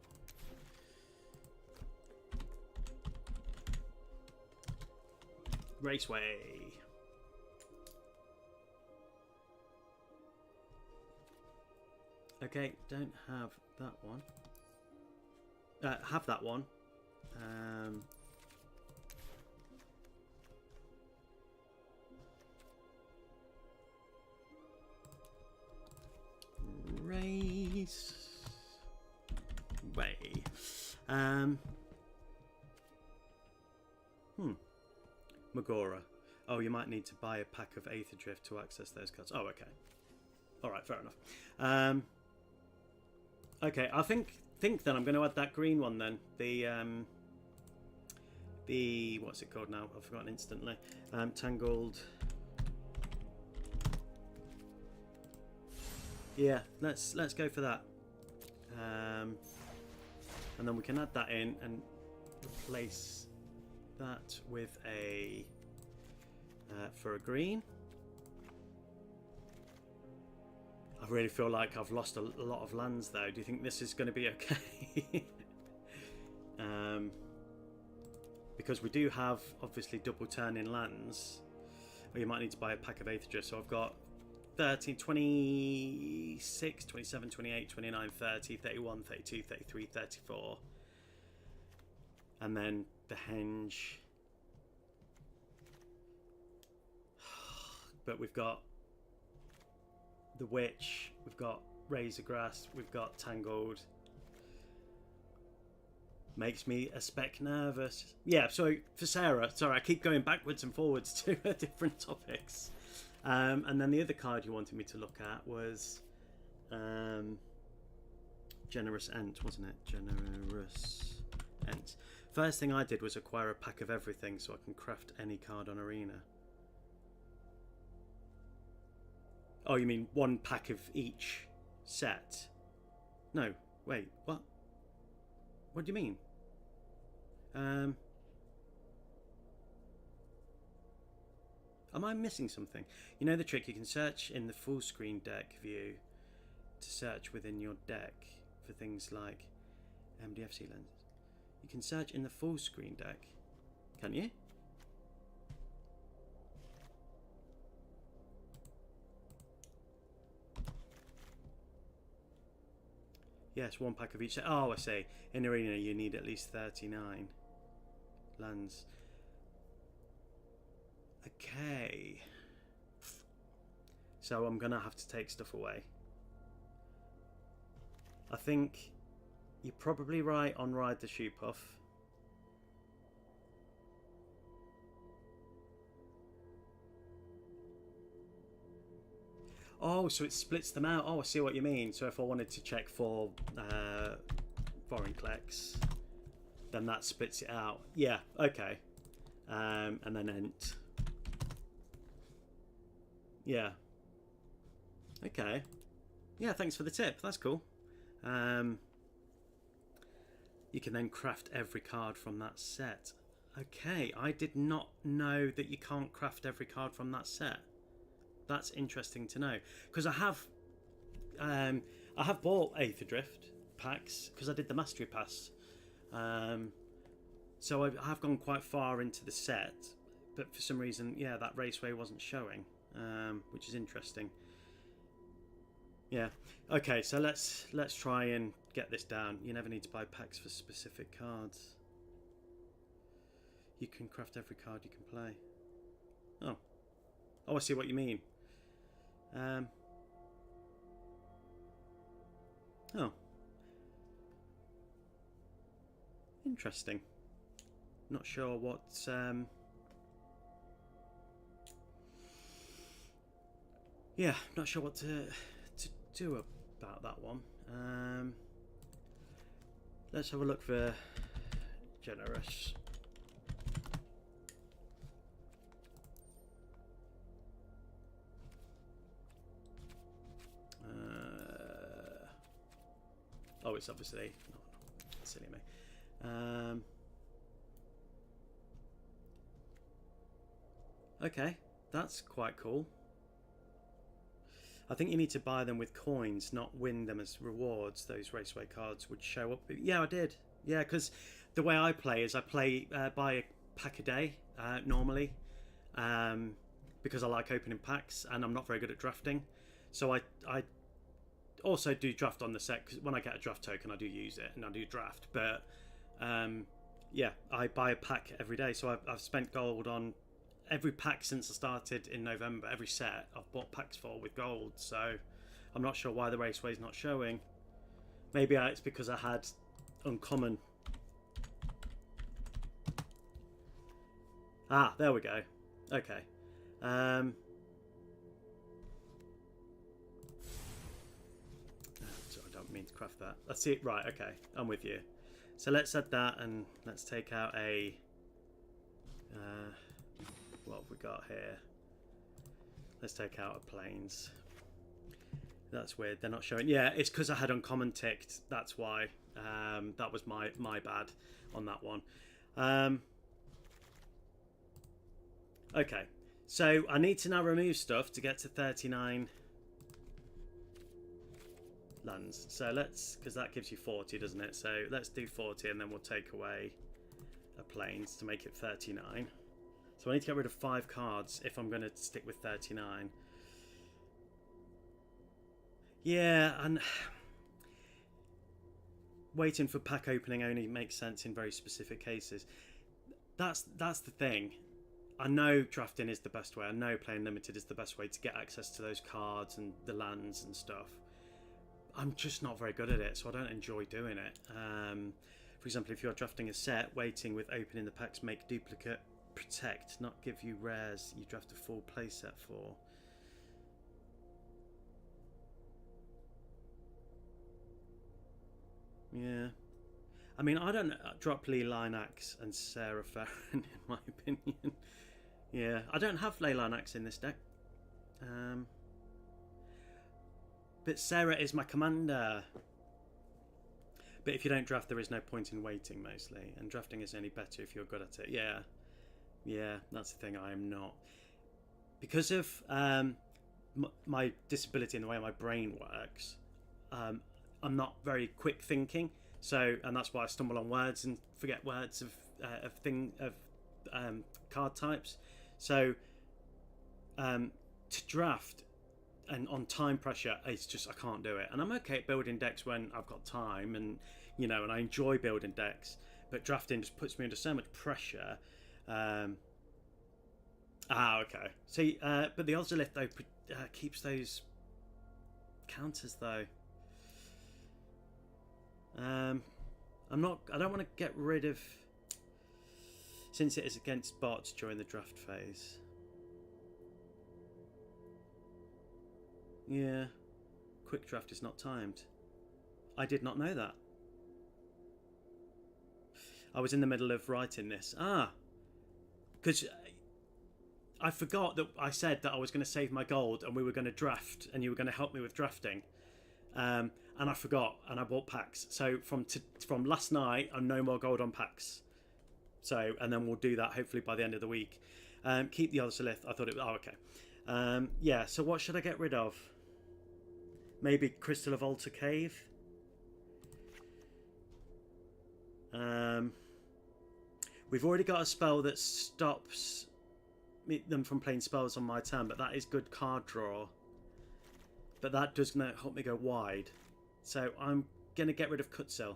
Raceway. Okay, don't have that one. Have that one. Raceway. Magora. Oh, you might need to buy a pack of Aether Drift to access those cards. Oh, okay. Alright, fair enough. Okay, I think then I'm going to add that green one then. The what's it called now? I've forgotten instantly. Tangled. Yeah, let's go for that. And then we can add that in and replace that with a for a green. I really feel like I've lost a lot of lands though. Do you think this is going to be okay? Because we do have obviously double turning lands. Or you might need to buy a pack of Aether Drift. So I've got 13, 26, 27, 28, 29, 30, 31, 32, 33, 34. And then the henge. But we've got the witch, we've got razorgrass, we've got tangled. Makes me a speck nervous. Yeah, so for Serah, sorry, I keep going backwards and forwards to different topics. And then the other card you wanted me to look at was Generous Ent, wasn't it? Generous Ent. First thing I did was acquire a pack of everything so I can craft any card on Arena. Oh, you mean one pack of each set? No, wait, what? What do you mean? Am I missing something? You know the trick, you can search in the full screen deck view to search within your deck for things like MDFC lenses. You can search in the full screen deck, can you? Yes, one pack of each set. Oh, I see. In Arena, you need at least 39 lands. Okay. So I'm going to have to take stuff away. I think you're probably right on Ride the Shoe Puff. Oh, so it splits them out. Oh, I see what you mean. So if I wanted to check for foreign clecks, then that splits it out. Yeah, okay. And then Ent. Yeah. Okay. Yeah, thanks for the tip. That's cool. You can then craft every card from that set. Okay, I did not know that you can't craft every card from that set. That's interesting to know, because I have bought Aether Drift packs because I did the Mastery Pass, so I have gone quite far into the set, but for some reason, yeah, that raceway wasn't showing, which is interesting. Yeah, okay, so let's try and get this down. You never need to buy packs for specific cards. You can craft every card you can play. Oh, I see what you mean. Oh, interesting. Not sure what yeah, not sure what to do about that one. Let's have a look for Generous. Oh, it's obviously not silly me. Okay, that's quite cool. I think you need to buy them with coins, not win them as rewards. Those raceway cards would show up. Yeah, I did. Yeah, because the way I play is I play buy a pack a day normally, because I like opening packs and I'm not very good at drafting. So I also do draft on the set, because when I get a draft token I do use it and I do draft, but yeah, I buy a pack every day. So I've spent gold on every pack since I started in November. Every set I've bought packs for with gold, so I'm not sure why the raceway's not showing. Maybe it's because I had uncommon. Ah, there we go. Okay. Mean to craft that. Let's see it. Right, okay, I'm with you. So let's add that, and let's take out a what have we got here? Let's take out a plains. That's weird, they're not showing. Yeah, it's because I had uncommon ticked, that's why. That was my bad on that one. Okay, so I need to now remove stuff to get to 39 lands. So let's, because that gives you 40, doesn't it? So let's do 40, and then we'll take away a plains to make it 39. So I need to get rid of 5 cards if I'm going to stick with 39. Yeah, and waiting for pack opening only makes sense in very specific cases. That's the thing. I know drafting is the best way. I know playing limited is the best way to get access to those cards and the lands and stuff. I'm just not very good at it, so I don't enjoy doing it. For example, if you're drafting a set, waiting with opening the packs, make duplicate, protect, not give you rares you draft a full playset for. Yeah. I mean, I don't drop Lunarch and Serah Farron, in my opinion. Yeah, I don't have Lunarch in this deck. But Serah is my commander. But if you don't draft, there is no point in waiting, mostly. And drafting is only better if you're good at it. Yeah. Yeah, that's the thing, I am not. Because of my disability and the way my brain works, I'm not very quick thinking. So, and that's why I stumble on words and forget words of card types. So, to draft and on time pressure, it's just I can't do it. And I'm okay at building decks when I've got time, and and I enjoy building decks. But drafting just puts me under so much pressure. Okay. See, but the Ozolith though keeps those counters though. I don't want to get rid of, since it is against bots during the draft phase. Yeah, quick draft is not timed. I did not know that. I was in the middle of writing this. Because I forgot that I said that I was going to save my gold and we were going to draft and you were going to help me with drafting. And I forgot, and I bought packs. So from last night, I'm no more gold on packs. So, and then we'll do that hopefully by the end of the week. Keep the Ozolith. I thought it was... Oh, okay. Yeah, so what should I get rid of? Maybe Crystal of Altar Cave? We've already got a spell that stops them from playing spells on my turn, but that is good card draw. But that does not help me go wide. So I'm going to get rid of Kutzil.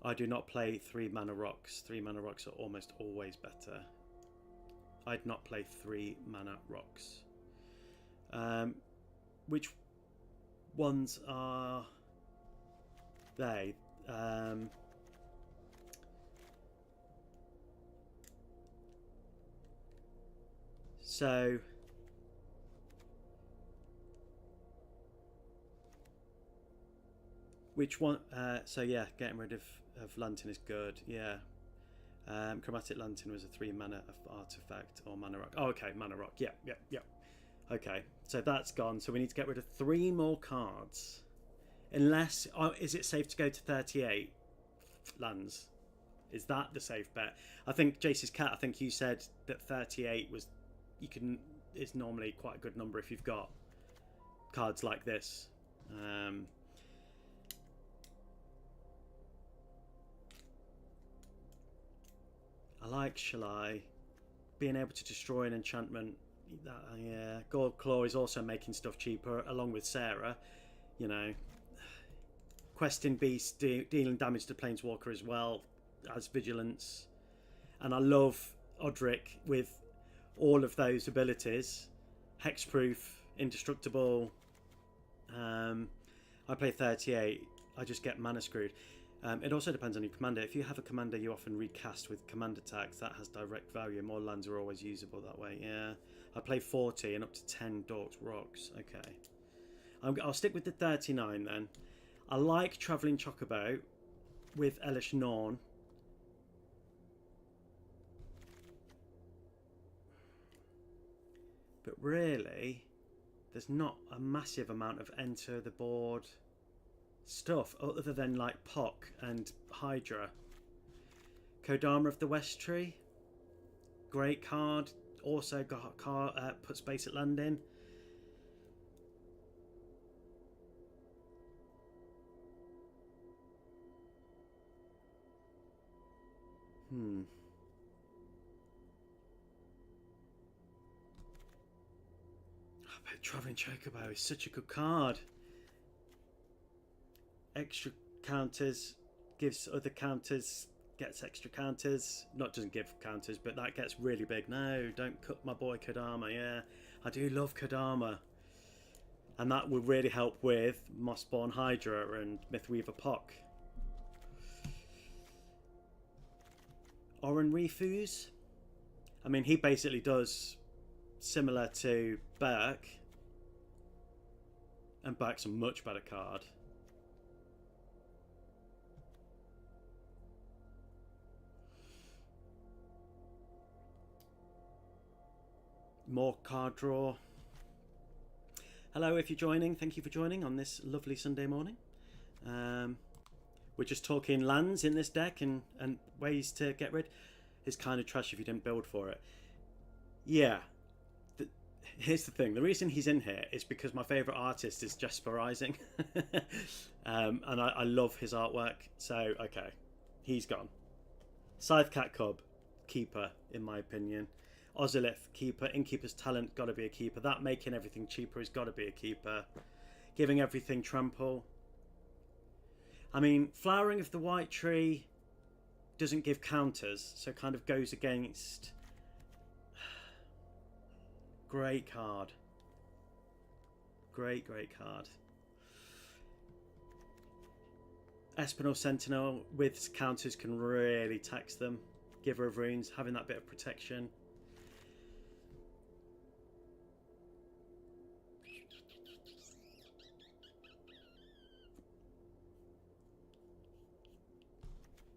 I do not play 3 mana rocks. 3 mana rocks are almost always better. I'd not play 3 mana rocks. Which ones are they? So which one? So yeah, getting rid of Lantern is good. Yeah. Chromatic Lantern was a 3 mana artifact or mana rock. Oh, okay, mana rock. Yeah. Okay, so that's gone. So we need to get rid of 3 more cards. Unless, is it safe to go to 38 lands? Is that the safe bet? I think Jace's Cat, I think you said that 38 was, is normally quite a good number if you've got cards like this. I like Shalai. Being able to destroy an enchantment. Yeah. Gold Claw is also making stuff cheaper, along with Serah. Questing Beast dealing damage to Planeswalker as well as Vigilance. And I love Odric with all of those abilities. Hexproof, Indestructible. I play 38. I just get mana screwed. It also depends on your commander. If you have a commander you often recast with command attacks, that has direct value. More lands are always usable that way. Yeah, I play 40 and up to 10 Dorks Rocks. Okay, I'll stick with the 39 then. I like Travelling Chocobo with Elish Norn. But really, there's not a massive amount of enter the board stuff other than like Pock and Hydra. Kodama of the West Tree, great card. Also got puts base at landing. But Travelling Chocobo is such a good card. Extra counters, gives other counters, gets extra counters. Not doesn't give counters, but that gets really big. No, don't cut my boy Kodama. Yeah, I do love Kodama. And that would really help with Mossborn Hydra and Mythweaver Pock. Oren Refuse. I mean, he basically does similar to Byrke. And Byrke's a much better card. More card draw. Hello, if you're joining, thank you for joining on this lovely Sunday morning. We're just talking lands in this deck and ways to get rid. It's kind of trash if you didn't build for it. Yeah. Here's the thing. The reason he's in here is because my favourite artist is Jesper Rising. And I love his artwork. So, okay. He's gone. Scythe Cat Cub. Keeper, in my opinion. Ozolith, keeper. Innkeeper's Talent, gotta be a keeper. That making everything cheaper has gotta be a keeper. Giving everything trample. I mean, Flowering of the White Tree doesn't give counters, so kind of goes against. Great card. Great card. Espinal Sentinel with counters can really tax them. Giver of Runes, having that bit of protection.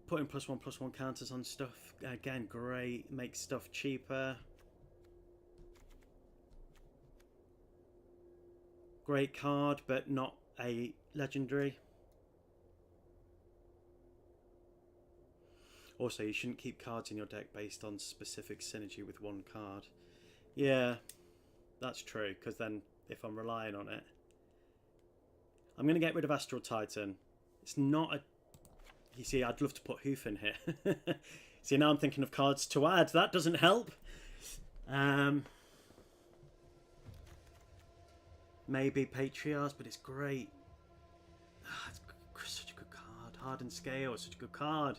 Putting +1/+1 counters on stuff, again, great, makes stuff cheaper. Great card, but not a legendary. Also, you shouldn't keep cards in your deck based on specific synergy with one card. Yeah, that's true, because then if I'm relying on it. I'm going to get rid of Astral Titan. It's not a... You see, I'd love to put Hoof in here. See, now I'm thinking of cards to add. That doesn't help. Maybe Patriarchs, but it's great. It's such a good card. Hardened Scale is such a good card.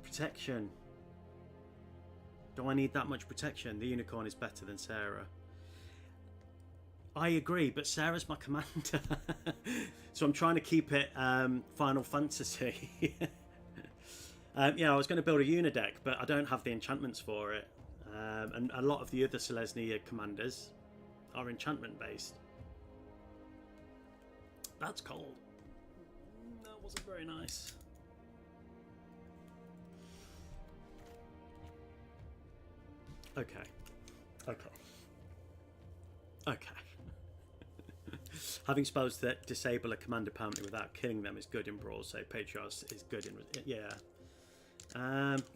Protection. Do I need that much protection? The Unicorn is better than Serah. I agree, but Sarah's my commander. So I'm trying to keep it Final Fantasy. Yeah, I was going to build a Unideck, but I don't have the enchantments for it. And a lot of the other Selesnya commanders are enchantment based. That's cold. That wasn't very nice. Okay. Having spells that disable a commander permanently without killing them is good in Brawl, so Patriarchs is good in... Yeah.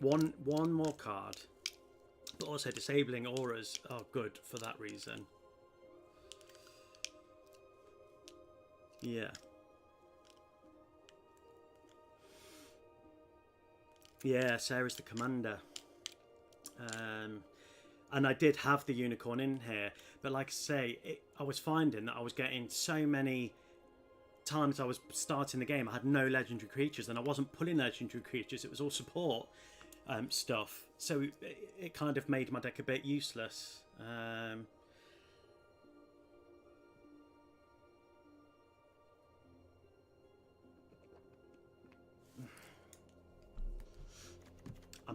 One more card. But also disabling auras are good for that reason. Yeah. Yeah, Sarah's the commander. And I did have the Unicorn in here, but like I say, I was finding that I was getting so many times I was starting the game, I had no legendary creatures, and I wasn't pulling legendary creatures, it was all support stuff. So it kind of made my deck a bit useless. I'm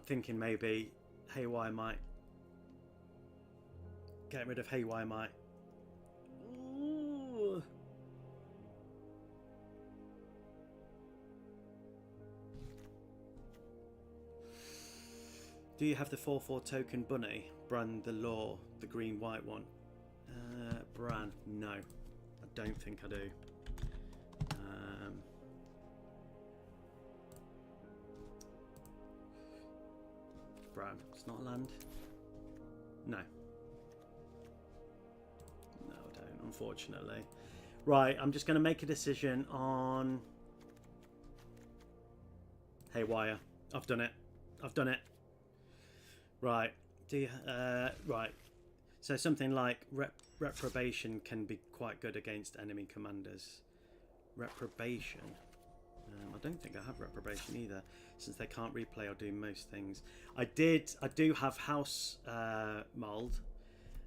thinking maybe Haywire might... Getting rid of Haywire might... Ooh. Do you have the 4/4 token bunny? Bran the Law, the green-white one. Bran, no. I don't think I do. Bran, it's not a land. No. No, I don't, unfortunately. Right, I'm just going to make a decision on... Haywire. I've done it. I've done it. Right. Do you, right. So something like reprobation can be quite good against enemy commanders. Reprobation. I don't think I have reprobation either, since they can't replay or do most things. I do have house mold.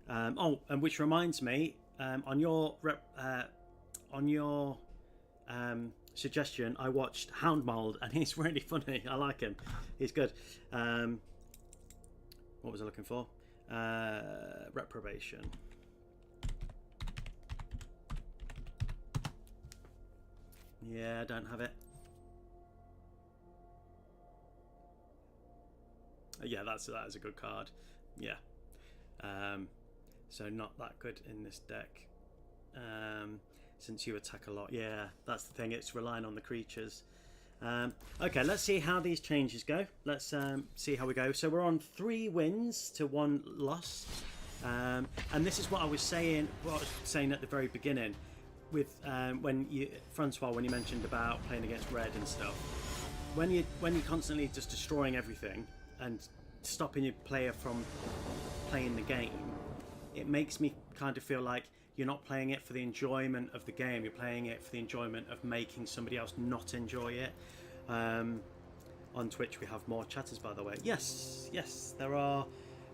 Oh, and which reminds me, on your suggestion, I watched Hound Mold, and he's really funny. I like him. He's good. What was I looking for? Reprobation. Yeah, I don't have it. Yeah, that is a good card. Yeah. So not that good in this deck. Since you attack a lot. Yeah, that's the thing. It's relying on the creatures. Okay, let's see how these changes go. Let's see how we go. So we're on 3 wins to 1 loss. And this is what I was saying. What I was saying at the very beginning, with Francois, when you mentioned about playing against red and stuff. When you're constantly just destroying everything and stopping your player from playing the game, it makes me kind of feel like you're not playing it for the enjoyment of the game. You're playing it for the enjoyment of making somebody else not enjoy it. On Twitch, we have more chatters, by the way. Yes, there are.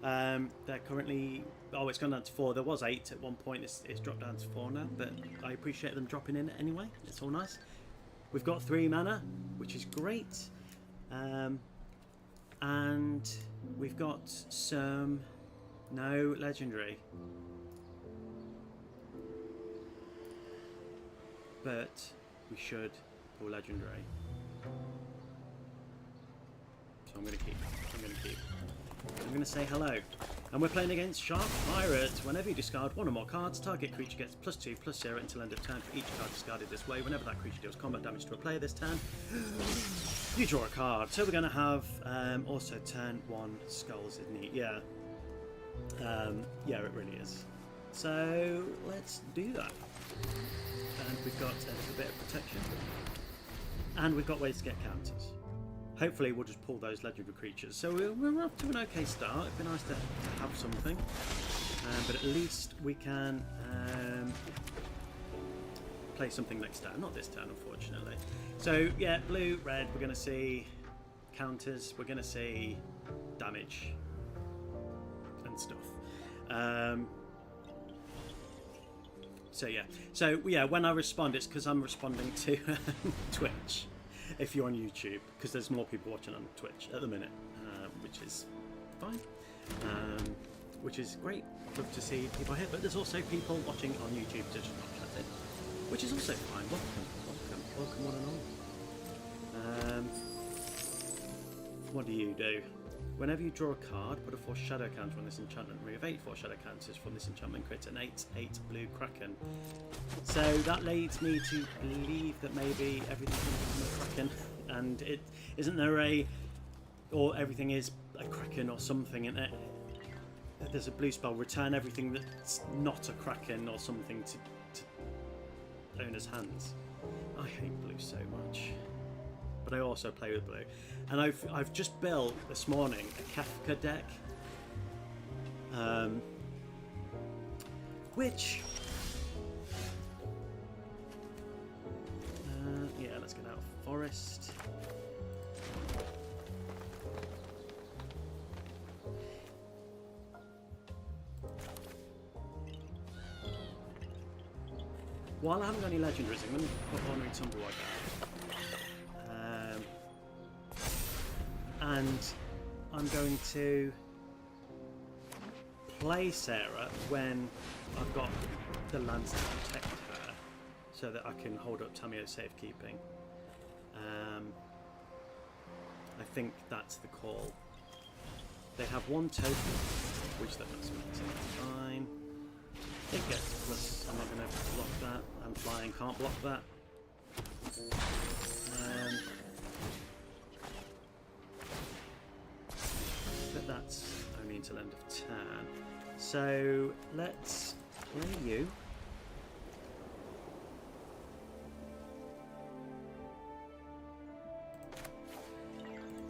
They're currently. Oh, it's gone down to 4. There was 8 at one point. It's dropped down to 4 now. But I appreciate them dropping in anyway. It's all nice. We've got 3 mana, which is great. And we've got some no legendary. But we should pull legendary. So I'm going to keep. I'm going to say hello. And we're playing against Shark Pirate. Whenever you discard 1 or more cards, target creature gets +2/+0 until end of turn for each card discarded this way. Whenever that creature deals combat damage to a player this turn, you draw a card. So we're going to have also turn 1 skulls, isn't it? Yeah. Yeah, it really is. So let's do that. And we've got a little bit of protection. And we've got ways to get counters. Hopefully we'll just pull those legendary creatures. So we're off to an okay start. It'd be nice to have something. But at least we can play something next turn. Not this turn, unfortunately. So, yeah, blue, red, we're going to see counters. We're going to see damage and stuff. So yeah, when I respond, it's because I'm responding to Twitch. If you're on YouTube, because there's more people watching on Twitch at the minute, which is fine, which is great. Love to see people here, but there's also people watching on YouTube just not chatting, which is also fine. Welcome one and all. What do you do? Whenever you draw a card, put a 4 shadow counter on this enchantment. Remove 8 4 shadow counters from this enchantment. Create an 8/8 blue kraken. So that leads me to believe that maybe everything's going to become a kraken, and it isn't there or everything is a kraken or something in it. There's a blue spell. Return everything that's not a kraken or something to owner's hands. I hate blue so much. But I also play with blue, and I've just built this morning a Kefka deck, which yeah, let's get out of forest. While I haven't got any legendaries, I'm going to put Honoring Tumblewide down. And I'm going to play Serah when I've got the lands to protect her, so that I can hold up Tamio's safekeeping. I think that's the call. They have 1 token, which that doesn't make sense. Fine. It gets plus. I'm not going to block that. I'm flying, can't block that. But that's only until end of turn. So let's play you.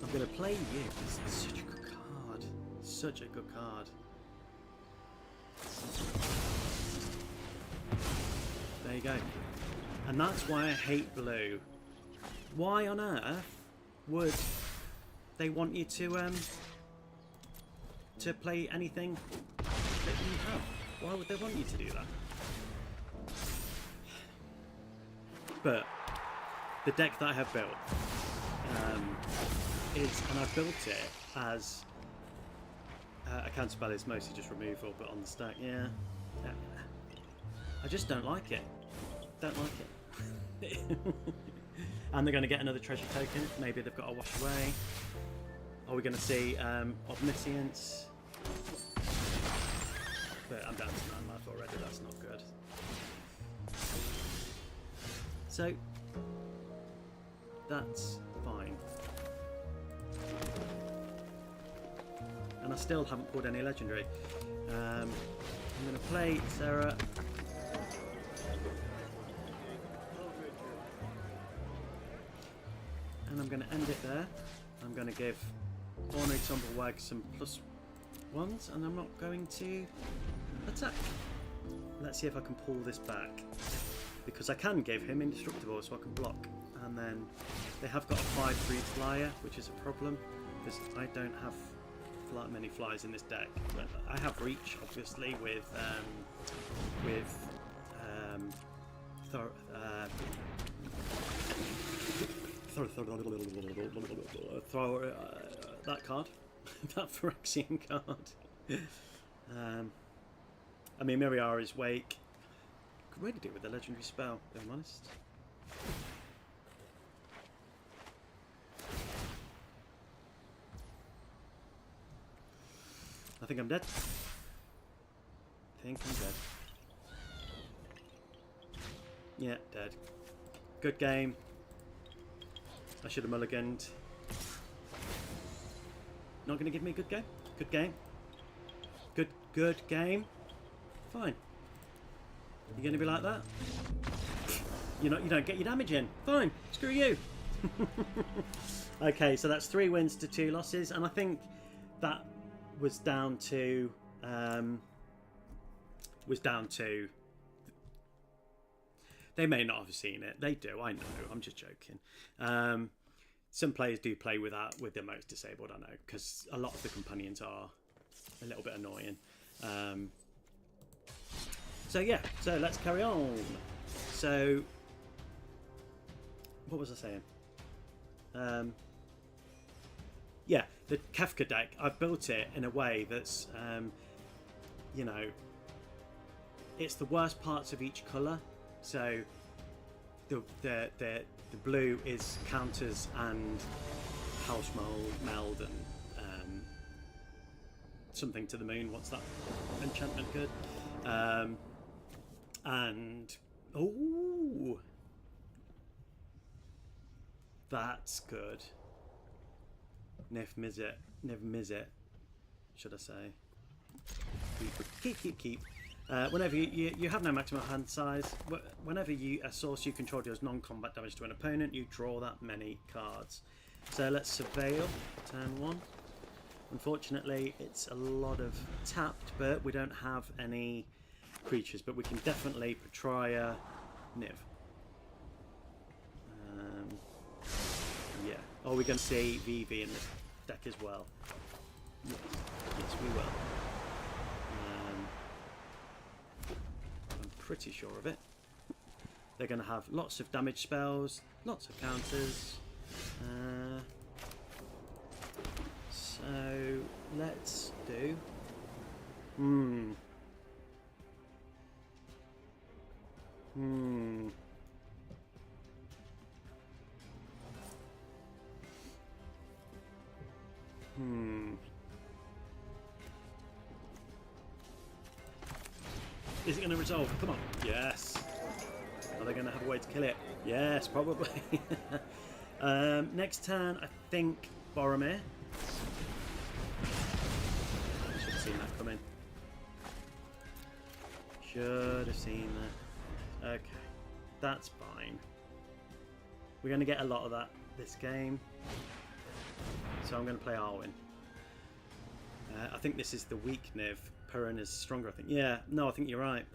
I'm going to play you. This is such a good card. Such a good card. There you go. And that's why I hate blue. Why on earth would they want you to play anything that you have? Why would they want you to do that? But the deck that I have built and I've built it as a counterspell is mostly just removal, but on the stack, yeah. I just don't like it. Don't like it. And they're going to get another treasure token. Maybe they've got to wash away. Are we going to see omniscience? But I'm down to 9 life already. That's not good. So that's fine. And I still haven't pulled any legendary. I'm going to play Serah. And I'm going to end it there. I'm going to give Ornery Tumblewag some +1s, and I'm not going to attack. Let's see if I can pull this back. Because I can give him indestructible, so I can block. And then they have got a 5-3 flyer, which is a problem, because I don't have many flyers in this deck. But I have reach, obviously, with that card, that Phyrexian card. I mean, Mirari's Wake. Could really do with a legendary spell, if I'm honest. I think I'm dead. I think I'm dead. Yeah, dead. Good game. I should have mulliganed. Not going to give me a good game? Good game? Good game? Fine. You're going to be like that? You don't get your damage in. Fine. Screw you. Okay, so that's 3 wins to 2 losses, and I think that was down to they may not have seen it. They do. I know. I'm just joking. Some players do play with their modes disabled. I know, because a lot of the companions are a little bit annoying. So yeah. So let's carry on. So what was I saying? Yeah, the Kafka deck. I've built it in a way that's, you know, it's the worst parts of each colour. So the blue is counters and house meld and something to the moon. What's that enchantment good? And oh, that's good. Never miss it, should I say? Keep. Whenever you have no maximum hand size, whenever a source you control deals non-combat damage to an opponent, you draw that many cards. So let's surveil, turn 1. Unfortunately, it's a lot of tapped, but we don't have any creatures, but we can definitely Patria Niv. Yeah. Are we going to see VV in this deck as well? Yes, we will. I'm pretty sure of it. They're going to have lots of damage spells, lots of counters. So let's do. Is it going to resolve? Come on. Yes. Are they going to have a way to kill it? Yes, probably. Next turn, I think Boromir. Should have seen that come in. Should have seen that. Okay. That's fine. We're going to get a lot of that this game. So I'm going to play Arwen. I think this is the weak Niv. Perrin is stronger, I think. Yeah, no, I think you're right.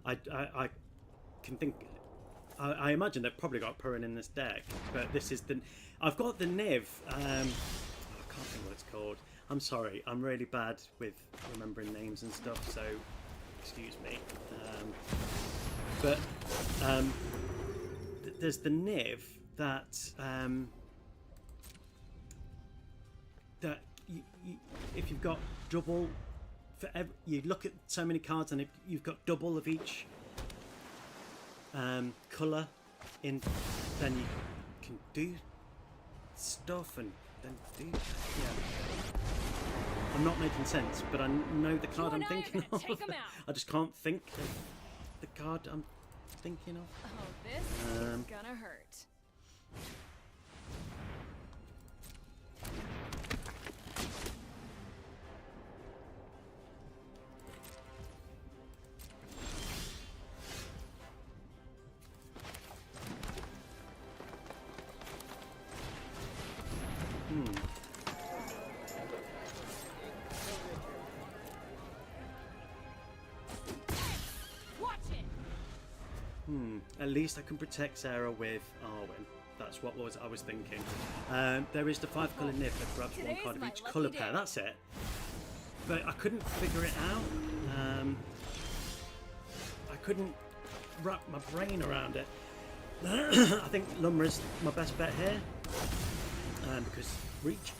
I can think. I imagine they've probably got Purin in this deck, but this is the. I've got the Niv. I can't think what it's called. I'm sorry. I'm really bad with remembering names and stuff, so excuse me. But there's the Niv that that if you've got double for you look at so many cards, and if you've got double of each colour in, then you can do stuff and then do. Yeah, I'm not making sense, but I know the card I'm thinking of. I just can't think of the card I'm thinking of. Oh, this is gonna hurt. At least I can protect Serah with Arwen. That's what I was thinking. There is the 5 colour Niv that grabs one card of each colour pair. That's it. But I couldn't figure it out. I couldn't wrap my brain around it. I think Lumra's my best bet here. Because reach.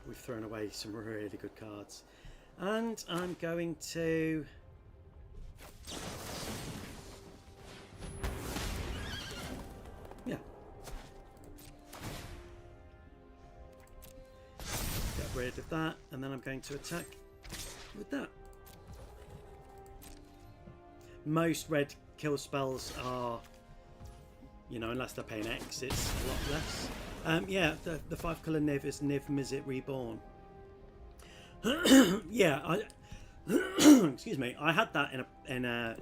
We've thrown away some really good cards. And I'm going to... yeah. Get rid of that, and then I'm going to attack with that. Most red kill spells are, you know, unless they're paying X, it's a lot less. Yeah, the 5 colour Niv is Niv Mizzet Reborn. Yeah, excuse me. I had that in a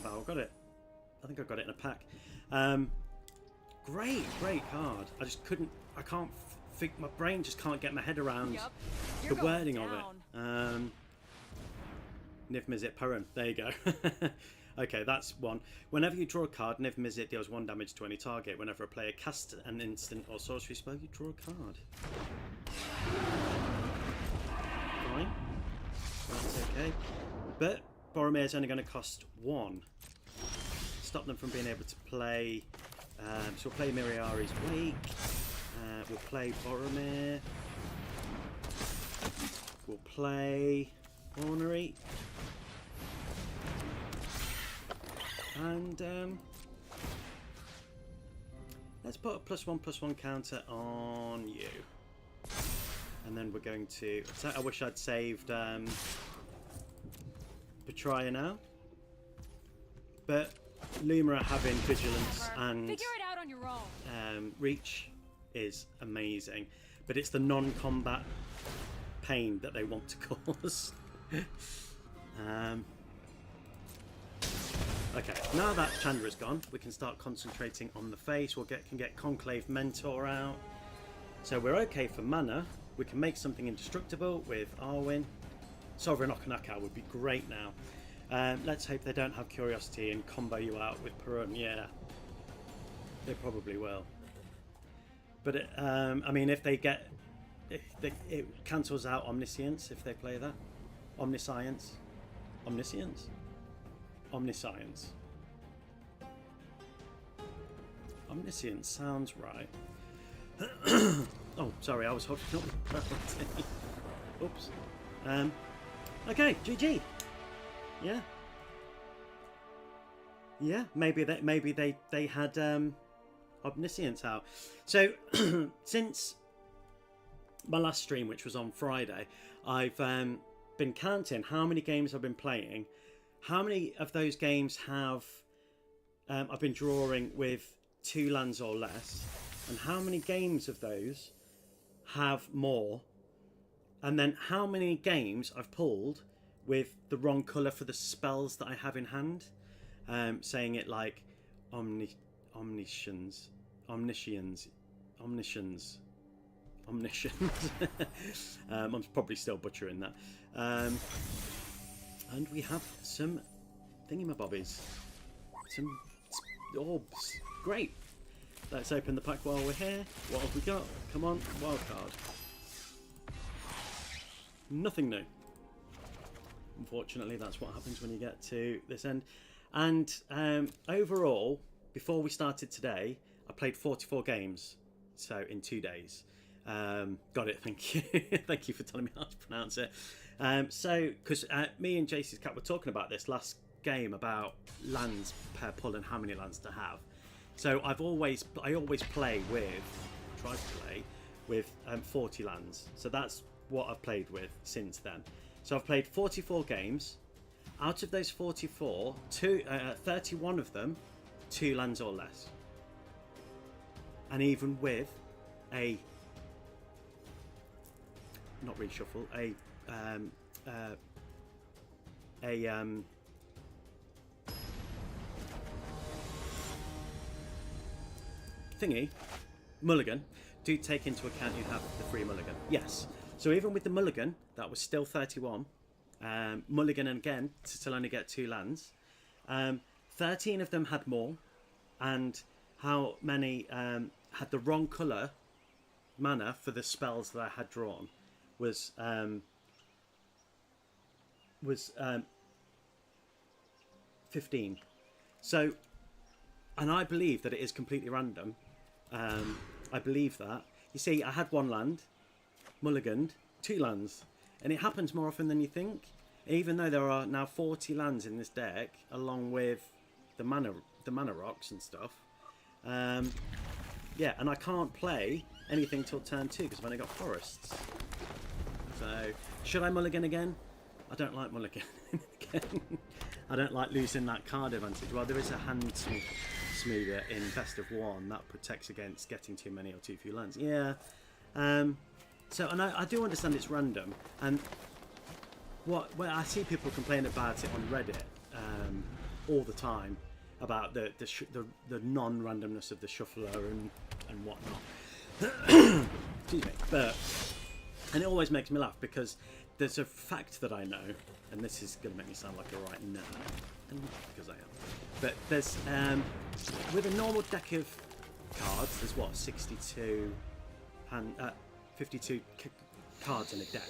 I got it. I think I got it in a pack. Great card. I just couldn't. I can't think. My brain just can't get my head around the wording of it. Niv Mizzet Purin. There you go. Okay, that's one. Whenever you draw a card, Niv Mizzet deals 1 damage to any target. Whenever a player casts an instant or sorcery spell, you draw a card. Fine. That's okay. But Boromir is only going to cost 1. Stop them from being able to play. So we'll play Mirari's Wake. We'll play Boromir. We'll play Ornery. And let's put a +1/+1 counter on you. And then we're going to attack. I wish I'd saved Betrayer now. But Luma having Vigilance and figure it out on your own. Reach is amazing. But it's the non-combat pain that they want to cause. Okay, now that Chandra's gone, we can start concentrating on the face. Can get Conclave Mentor out. So we're okay for mana. We can make something indestructible with Arwen. Sovereign Okinec would be great now. Let's hope they don't have Curiosity and combo you out with Purin. Yeah, they probably will. But I mean, if they get, it cancels out Omniscience if they play that. Omniscience. Omniscience sounds right. Oh, sorry, I was holding up the priority. Oops. Okay, GG. Yeah. Yeah, maybe they had Omniscience out. So since my last stream, which was on Friday, I've been counting how many games I've been playing. How many of those games have I've been drawing with 2 lands or less, and how many games of those have more, and then how many games I've pulled with the wrong colour for the spells that I have in hand, saying it like omniscience. I'm probably still butchering that. And we have some thingamabobbies. Some orbs. Great. Let's open the pack while we're here. What have we got? Come on, wild card. Nothing new. Unfortunately, that's what happens when you get to this end. And overall, before we started today, I played 44 games. So in 2 days. Got it, thank you. Thank you for telling me how to pronounce it. So, because me and JC's cat were talking about this last game about lands per pull and how many lands to have. So I always play with, try to play with 40 lands. So that's what I've played with since then. So I've played 44 games. Out of those 44, 31 of them, 2 lands or less. And even with a not reshuffle, a thingy mulligan, do take into account you have the free mulligan. Yes. So even with the mulligan, that was still 31. Mulligan again to still only get 2 lands. 13 of them had more, and how many had the wrong colour mana for the spells that I had drawn was 15. So, and I believe that it is completely random. I believe that. You see, I had 1 land, mulliganed, 2 lands, and it happens more often than you think. Even though there are now 40 lands in this deck, along with the mana rocks and stuff. Yeah, and I can't play anything till turn 2 because I've only got forests. So, should I mulligan again? I don't like mulligan again. I don't like losing that card advantage. Well, there is a hand smoother in Best of 1 that protects against getting too many or too few lands. Yeah. So, and I do understand it's random. And when I see people complain about it on Reddit all the time about the non-randomness of the shuffler and whatnot. Excuse me. And it always makes me laugh because there's a fact that I know, and this is going to make me sound like a right nerd, and because I am. But there's with a normal deck of cards, there's what 52 cards in a deck,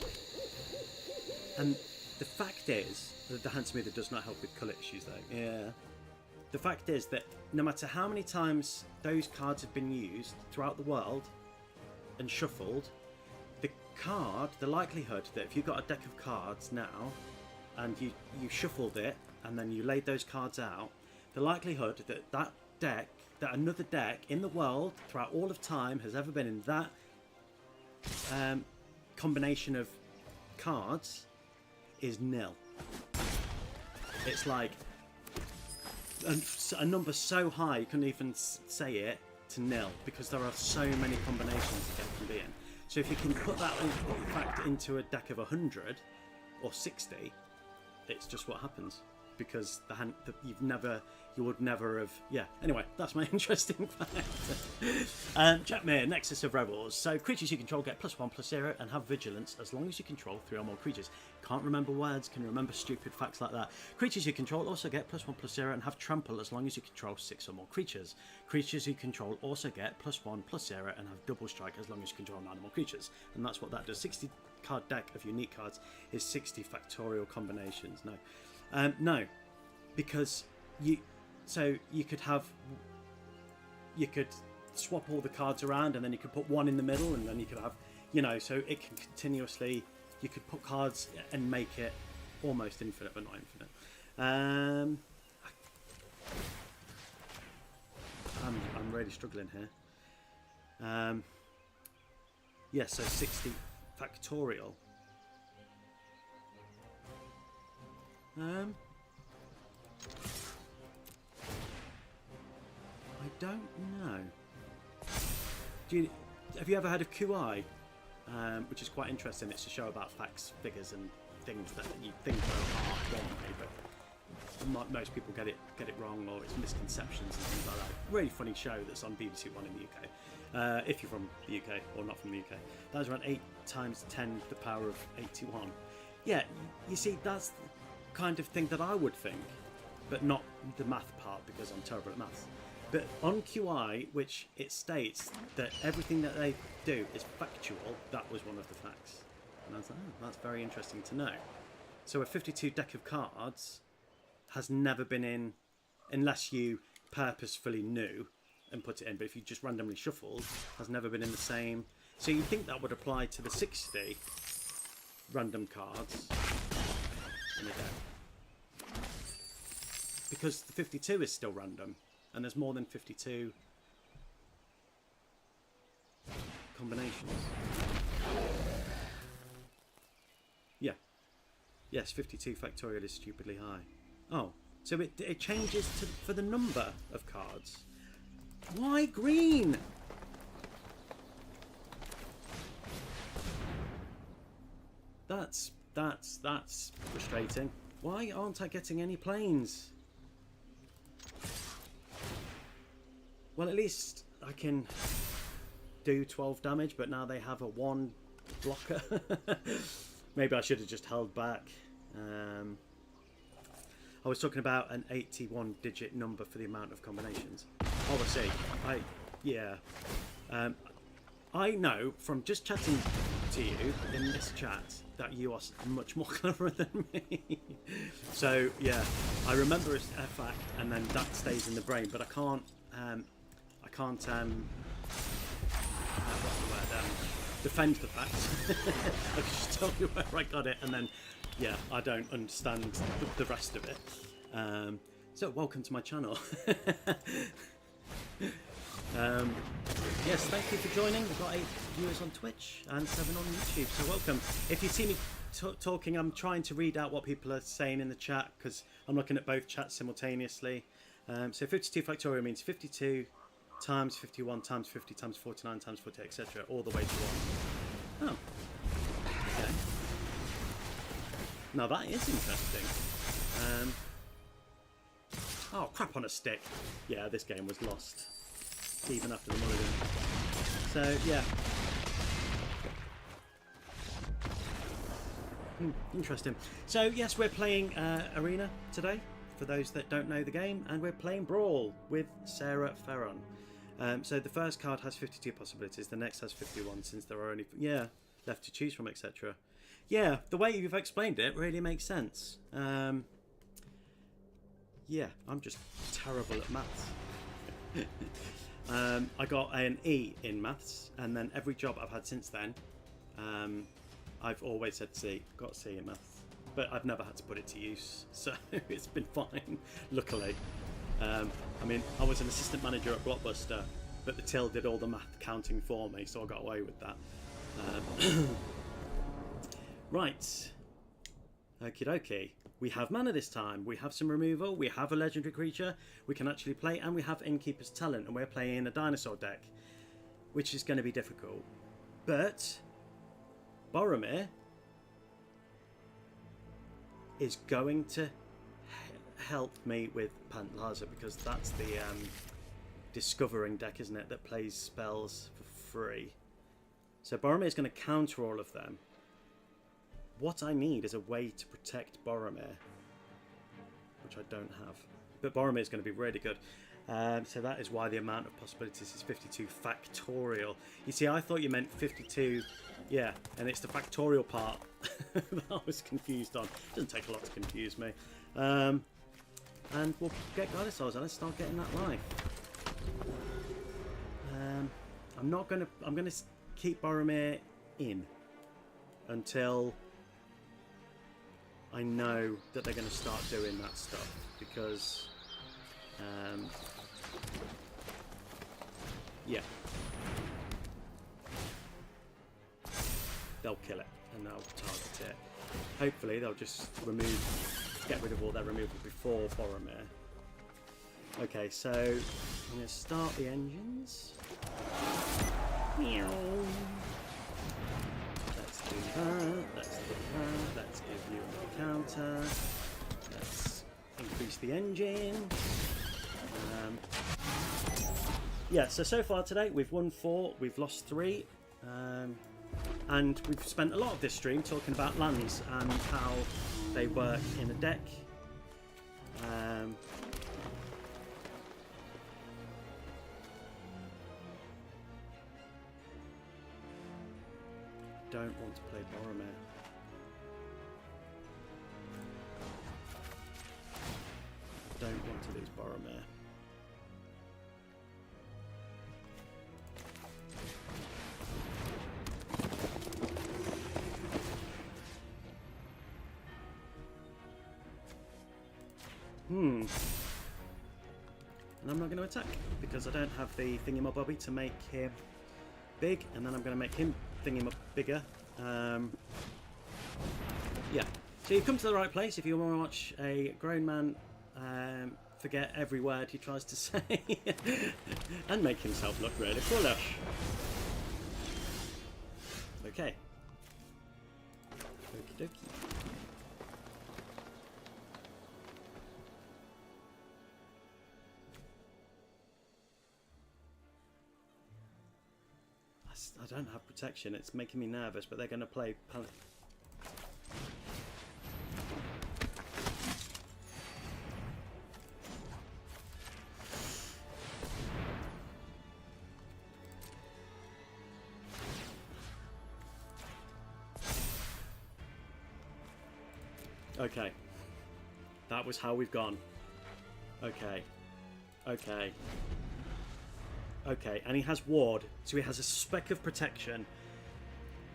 and the fact is that the hand smoother does not help with colour issues, though. Yeah. The fact is that no matter how many times those cards have been used throughout the world and shuffled, the likelihood that if you've got a deck of cards now and you shuffled it and then you laid those cards out, the likelihood that another deck in the world throughout all of time has ever been in that combination of cards is nil. It's like a number so high you couldn't even say it to nil because there are so many combinations that can be in. So if you can put that fact into a deck of 100 or 60, it's just what happens because you would never have. Yeah. Anyway, that's my interesting fact. Checkmate, Nexus of Rebels. So creatures you control get +1/+0 and have vigilance as long as you control 3 or more creatures. Can't remember words. Can remember stupid facts like that. Creatures you control also get +1/+0 and have trample as long as you control 6 or more creatures. Creatures you control also get +1/+0 and have double strike as long as you control 9 or more creatures. And that's what that does. 60 card deck of unique cards is 60 factorial combinations. No, because you could swap all the cards around and then you could put one in the middle and then you could have, so it can continuously, you could put cards and make it almost infinite but not infinite. I'm really struggling here. Yeah, so 60 factorial. I don't know. Have you ever heard of QI? Which is quite interesting. It's a show about facts, figures, and things that you think are wrong, but most people get it wrong, or it's misconceptions and things like that. Really funny show that's on BBC One in the UK. If you're from the UK or not from the UK, that was around 8 times 10 to the power of 81. Yeah, you see, that's kind of thing that I would think, but not the math part because I'm terrible at maths. But on QI, which it states that everything that they do is factual, that was one of the facts. And I was like, oh, that's very interesting to know. So a 52 deck of cards has never been in, unless you purposefully knew and put it in, but if you just randomly shuffled, has never been in the same. So you'd think that would apply to the 60 random cards in a deck. Because the 52 is still random, and there's more than 52 combinations. Yeah. Yes, 52 factorial is stupidly high. Oh, so it changes for the number of cards. Why green? That's frustrating. Why aren't I getting any planes? Well, at least I can do 12 damage, but now they have a 1 blocker. Maybe I should have just held back. I was talking about an 81-digit number for the amount of combinations. Oh, I see. Yeah. I know from just chatting to you in this chat that you are much more clever than me. So yeah, I remember a fact, and then that stays in the brain, but I can't what's the word? Defend the facts. I can just tell you where I got it, and then yeah, I don't understand the rest of it. So welcome to my channel. Yes, thank you for joining. We've got 8 viewers on Twitch and 7 on YouTube, so welcome. If you see me talking, I'm trying to read out what people are saying in the chat because I'm looking at both chats simultaneously. So 52 factorial means 52 times 51 times 50 times 49 times 40, etc., all the way to 1. Oh, okay. Now that is interesting. Oh, crap on a stick. Yeah, this game was lost even after the mulligan. So yeah, interesting. So yes, we're playing Arena today for those that don't know the game, and we're playing Brawl with Serah Farron. So the first card has 52 possibilities, the next has 51 since there are only left to choose from, etc. Yeah, the way you've explained it really makes sense. Yeah, I'm just terrible at maths. I got an E in maths, and then every job I've had since then, I've always said C. Got a C in maths, but I've never had to put it to use, so it's been fine, luckily. I mean, I was an assistant manager at Blockbuster, but the till did all the math counting for me, so I got away with that. Right. Okie dokie. We have mana this time. We have some removal. We have a legendary creature we can actually play, and we have Innkeeper's Talent, and we're playing a dinosaur deck, which is going to be difficult. But Boromir is going to help me with Pantlaza, because that's the discovering deck, isn't it, that plays spells for free. So Boromir is going to counter all of them. What I need is a way to protect Boromir, which I don't have. But Boromir is going to be really good. So that is why the amount of possibilities is 52 factorial. You see, I thought you meant 52, yeah, and it's the factorial part that I was confused on. It doesn't take a lot to confuse me. And we'll get Dinosaurs and let's start getting that life. I'm going to keep Boromir in until I know that they're going to start doing that stuff, because yeah, they'll kill it and they'll target it. Hopefully they'll just get rid of all their removal before Boromir. Okay, so I'm going to start the engines. Meow. Let's do that, let's do that, let's give you another counter, let's increase the engine. Yeah, so far today we've won 4, we've lost 3. And we've spent a lot of this stream talking about lands and how they work in a deck. Don't want to play Boromir. Don't want to lose Boromir. And I'm not going to attack because I don't have the thingamabobby to make him big, and then I'm going to make him bigger. Yeah, so you've come to the right place if you want to watch a grown man forget every word he tries to say and make himself look really foolish. Okay. Okie dokie. I don't have protection. It's making me nervous, but they're going to play. Okay. That was how we've gone. Okay. Okay. Okay, and he has ward, so he has a speck of protection,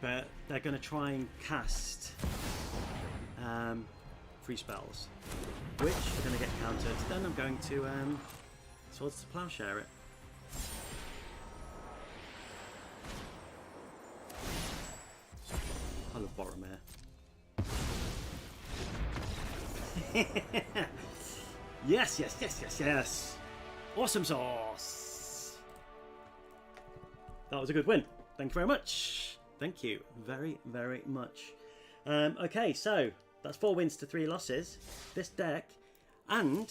but they're going to try and cast free spells, which are going to get countered. Then I'm going to Swords to Plowshare it. I love Boromir. Yes, yes, yes, yes, yes. Awesome sauce. That was a good win. Thank you very much. Thank you very, very much. Okay, so that's 4 wins to 3 losses. This deck, and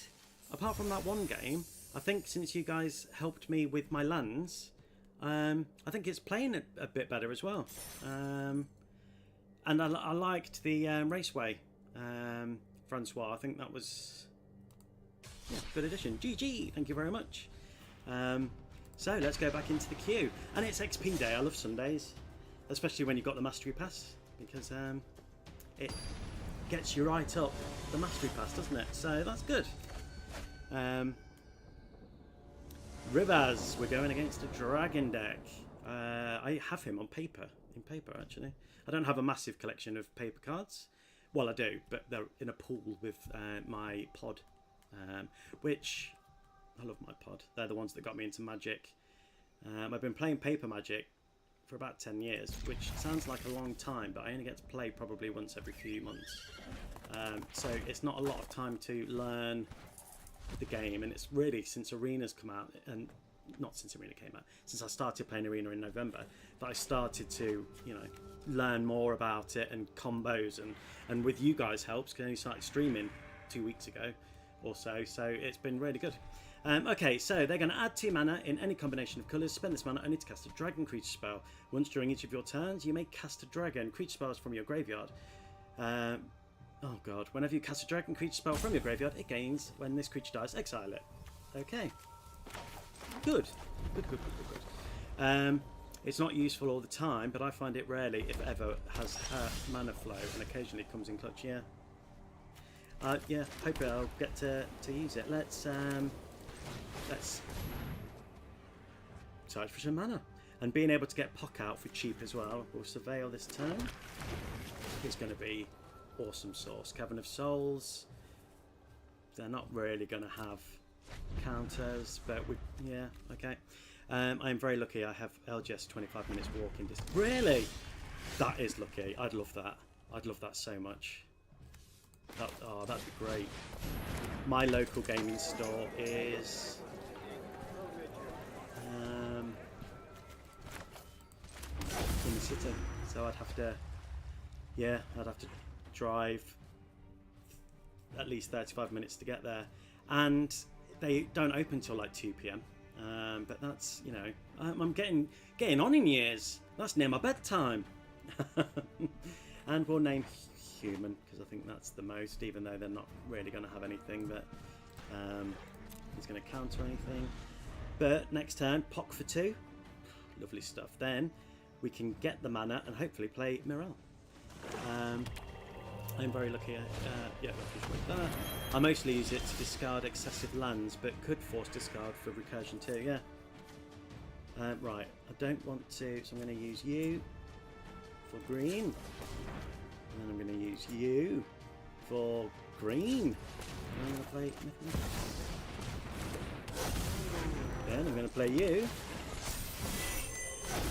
apart from that one game, I think since you guys helped me with my lands, I think it's playing a bit better as well. And I liked the Raceway, Francois. I think that was good addition. GG. Thank you very much. So let's go back into the queue. And it's XP day. I love Sundays, especially when you've got the Mastery Pass, because it gets you right up the Mastery Pass, doesn't it? So that's good. Rivaz, we're going against a Dragon deck. I have him on paper, actually. I don't have a massive collection of paper cards. Well, I do, but they're in a pool with my pod, which... I love my pod. They're the ones that got me into Magic. I've been playing paper Magic for about 10 years, which sounds like a long time, but I only get to play probably once every few months. So it's not a lot of time to learn the game, and it's really since Arena's come out, and not since Arena came out, since I started playing Arena in November, that I started to, learn more about it and combos, and with you guys' helps, because I only started streaming 2 weeks ago or so it's been really good. Okay, so they're going to add 2 mana in any combination of colours. Spend this mana only to cast a dragon creature spell. Once during each of your turns, you may cast a dragon creature spells from your graveyard. Oh god, whenever you cast a dragon creature spell from your graveyard, it gains when this creature dies, exile it. Okay. Good. Good. It's not useful all the time, but I find it rarely, if ever, has mana flow, and occasionally it comes in clutch, yeah. Hopefully I'll get to use it. Let's search for some mana. And being able to get Pock out for cheap as well. We'll Surveil this turn. It's going to be awesome sauce. Cavern of Souls. They're not really going to have counters, but okay. I'm very lucky I have LGS 25 minutes walking distance. Really? That is lucky. I'd love that. I'd love that so much. That'd be great. My local gaming store is in the city, so I'd have to drive at least 35 minutes to get there, and they don't open till like 2 p.m. But that's I'm getting on in years. That's near my bedtime. And we'll name human, because I think that's the most, even though they're not really going to have anything that is going to counter anything. But next turn, Pock for 2. Lovely stuff. Then we can get the mana and hopefully play Mirari. I'm very lucky. Yeah, with that. I mostly use it to discard excessive lands, but could force discard for recursion too. Yeah. Right. I don't want to, so I'm going to use you for green, and then I'm going to use you for green. And I'm going to play. Then I'm going to play you.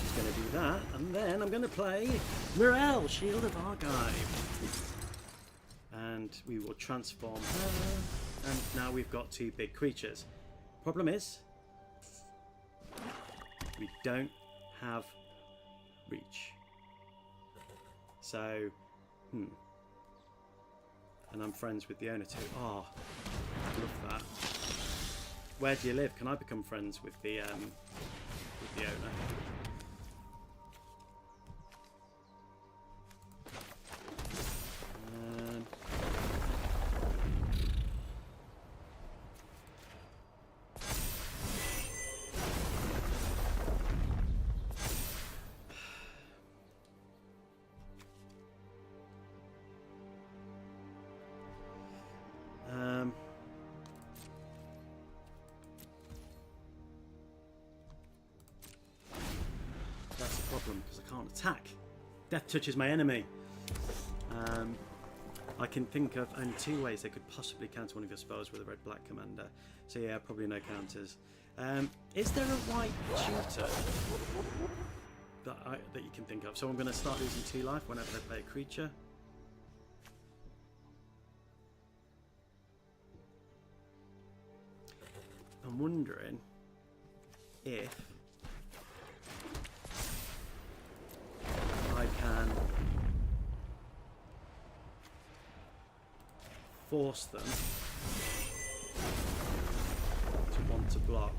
Just going to do that, and then I'm going to play Mirari, Shield of Argive. And we will transform her, and now we've got 2 big creatures. Problem is, we don't have reach. So, and I'm friends with the owner too. Oh, love that. Where do you live? Can I become friends with the owner? That's a problem because I can't attack. Death Touch is my enemy. I can think of only 2 ways they could possibly counter one of your spells with a red-black commander. So yeah, probably no counters. Is there a white tutor that you can think of? So I'm going to start losing 2 life whenever they play a creature. I'm wondering if I can force them to want to block.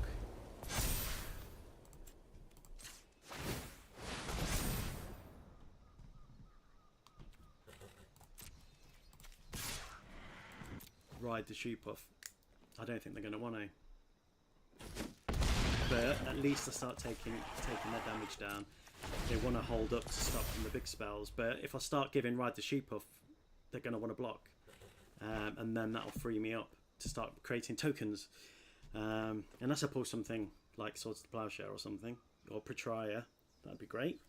Ride the shoe puff. I don't think they're going to want to. But at least I start taking their damage down. They want to hold up to stop from the big spells, but if I start giving Ride the Shoe Puff, they're going to want to block, and then that'll free me up to start creating tokens. Unless I pull something like Swords to Plowshare or something, or Praetorian, that'd be great.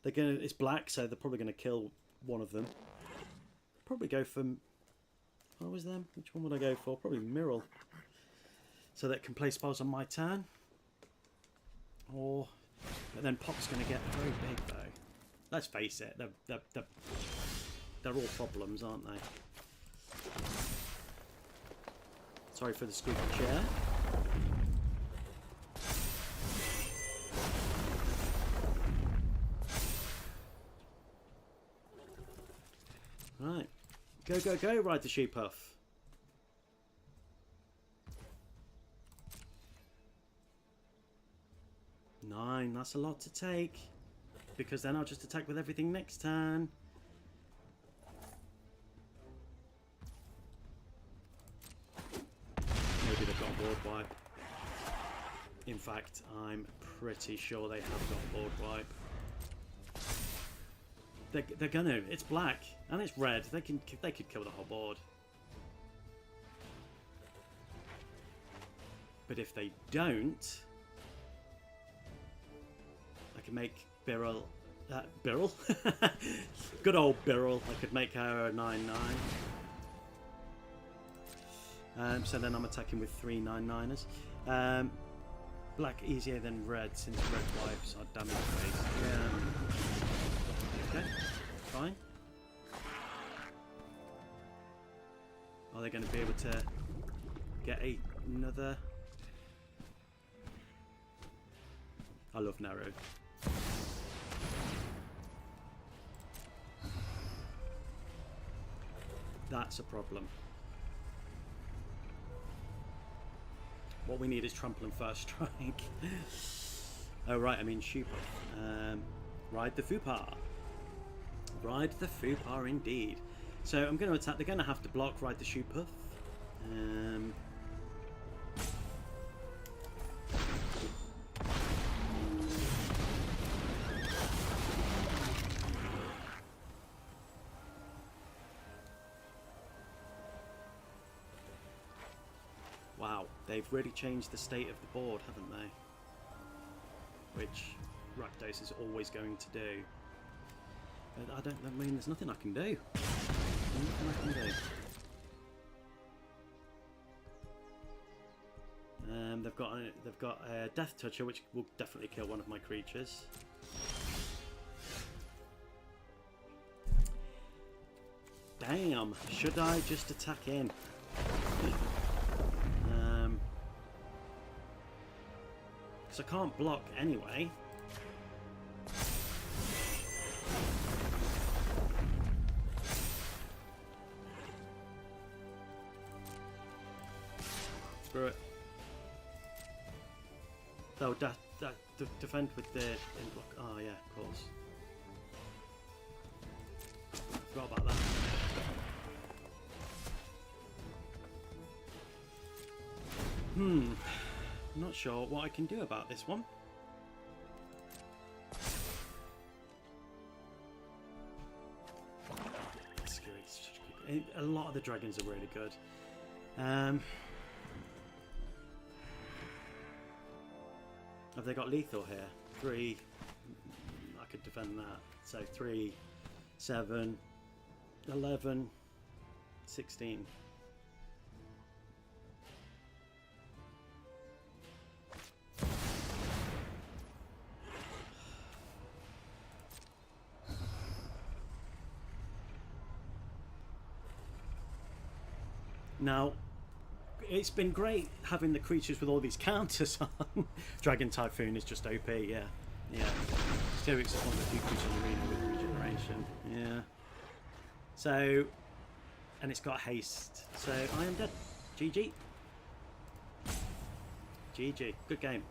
It's black, so they're probably going to kill one of them. Probably go for, what was them? Which one would I go for? Probably Mirari. So that can play spells on my turn. But then Pop's going to get very big though. Let's face it, they're all problems, aren't they? Sorry for the squeaky chair. Right. Go, go, go, Ride the Shoe Puff. Nine, that's a lot to take. Because then I'll just attack with everything next turn. Maybe they've got board wipe. In fact, I'm pretty sure they have got board wipe. They're gonna. It's black and it's red. They could kill the whole board. But if they don't, I can make Byrke. Byrke? Good old Byrke. I could make her a 9/9. So then I'm attacking with 3 9/9ers. Black easier than red since red wipes are damage based. Okay, fine. Are they going to be able to get another? I love narrow. That's a problem. What we need is trample and first strike. Oh right, I mean shoe puff. Ride the Fupa. Ride the Fupa indeed. So I'm going to attack. They're going to have to block Ride the Shoepuff. Wow, they've really changed the state of the board, haven't they? Which Rakdos is always going to do. But I mean, there's nothing I can do. Nothing I can do. They've got a Death Toucher, which will definitely kill one of my creatures. Damn! Should I just attack in? Because I can't block anyway. Screw it. Oh, defend with the in block. Oh yeah, of course. Forgot about that. Not sure what I can do about this one. A lot of the dragons are really good. Have they got lethal here? 3. I could defend that. So 3, 7, 11, 16. Now, it's been great having the creatures with all these counters on. Dragon Typhoon is just OP, yeah. Yeah. Steric's one of the few creatures in the arena with regeneration. Yeah. So, and it's got haste. So, I am dead. GG. GG. Good game.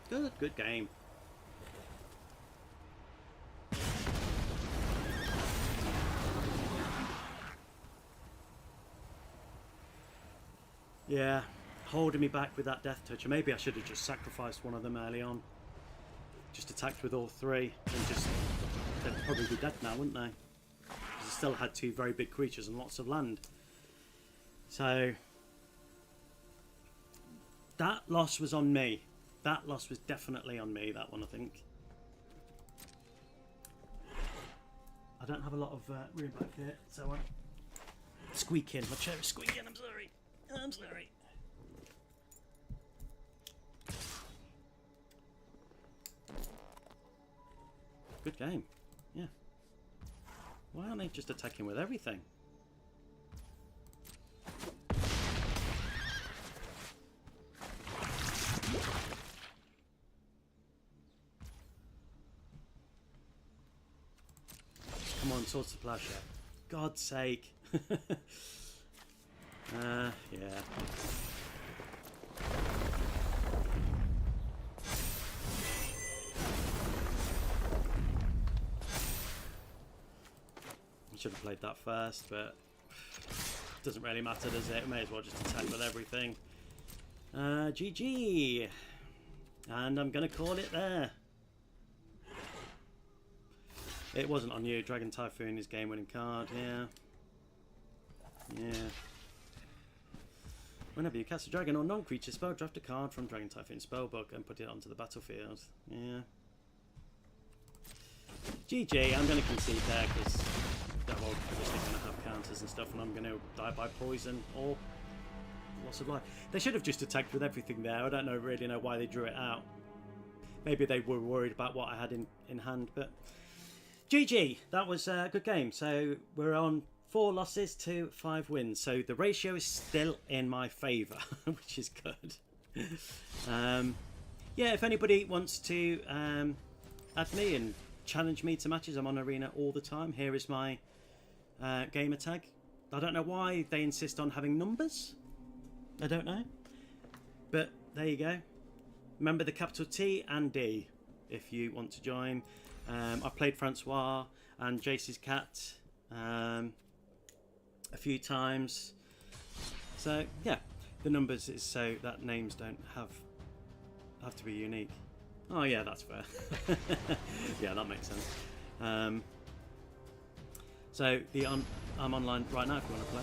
Good game. Yeah, holding me back with that Death Toucher. Maybe I should have just sacrificed one of them early on. Just attacked with all 3 and just... They'd probably be dead now, wouldn't they? Because I still had 2 very big creatures and lots of land. So... that loss was on me. That loss was definitely on me, that one, I think. I don't have a lot of room back here, so I'm squeaking. My chair is squeaking, I'm sorry. I'm sorry. Good game. Yeah. Why aren't they just attacking with everything? Come on, Swords to Plowshare. God's sake. Yeah. I should have played that first, but it doesn't really matter, does it? May as well just attack with everything. GG. And I'm going to call it there. It wasn't on you. Dragon Typhoon is game-winning card, yeah. Yeah. Whenever you cast a dragon or non-creature spell, draft a card from Dragon Typhoon spellbook and put it onto the battlefield. Yeah. GG, I'm going to concede there because they're obviously going to have counters and stuff and I'm going to die by poison or loss of life. They should have just attacked with everything there. I don't really know why they drew it out. Maybe they were worried about what I had in hand, but GG, that was a good game. So we're on 4 losses to 5 wins, so the ratio is still in my favour, which is good. Yeah, if anybody wants to add me and challenge me to matches, I'm on Arena all the time. Here is my gamer tag. I don't know why they insist on having numbers. I don't know, but there you go. Remember the capital T and D if you want to join. I've played Francois and Jace's cat a few times. So yeah, the numbers is so that names don't have to be unique. Oh yeah, that's fair. Yeah, that makes sense. So I'm online right now if you want to play.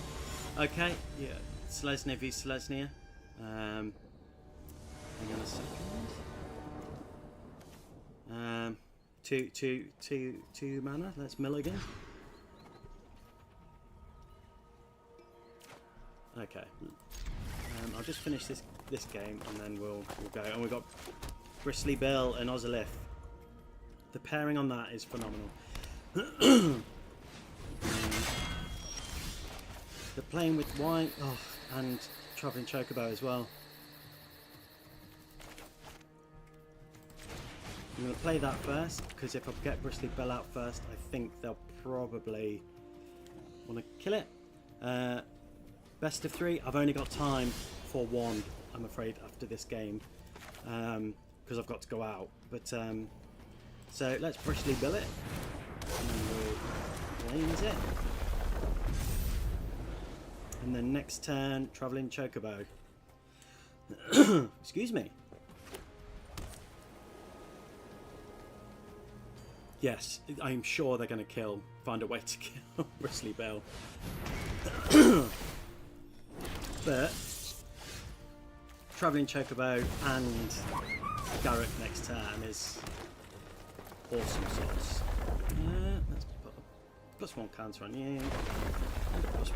Okay, yeah, Selesnya v Selesnya. Hang on a second. Two mana. Let's milligan. Okay. I'll just finish this game and then we'll go. And we've got Bristly Bill and Ozolith. The pairing on that is phenomenal. They're playing with white and Travelling Chocobo as well. I'm going to play that first because if I get Bristly Bill out first, I think they'll probably want to kill it. Best of 3. I've only got time for 1, I'm afraid, after this game because I've got to go out. But so let's Bristly Bill it and we'll lanes it. And then next turn, Travelling Chocobo. Excuse me. Yes, I'm sure they're going to find a way to kill Bristly Bill. But Travelling Chocobo and Garrett next turn is awesome sauce. Let's put a +1 counter on you and a +1 counter.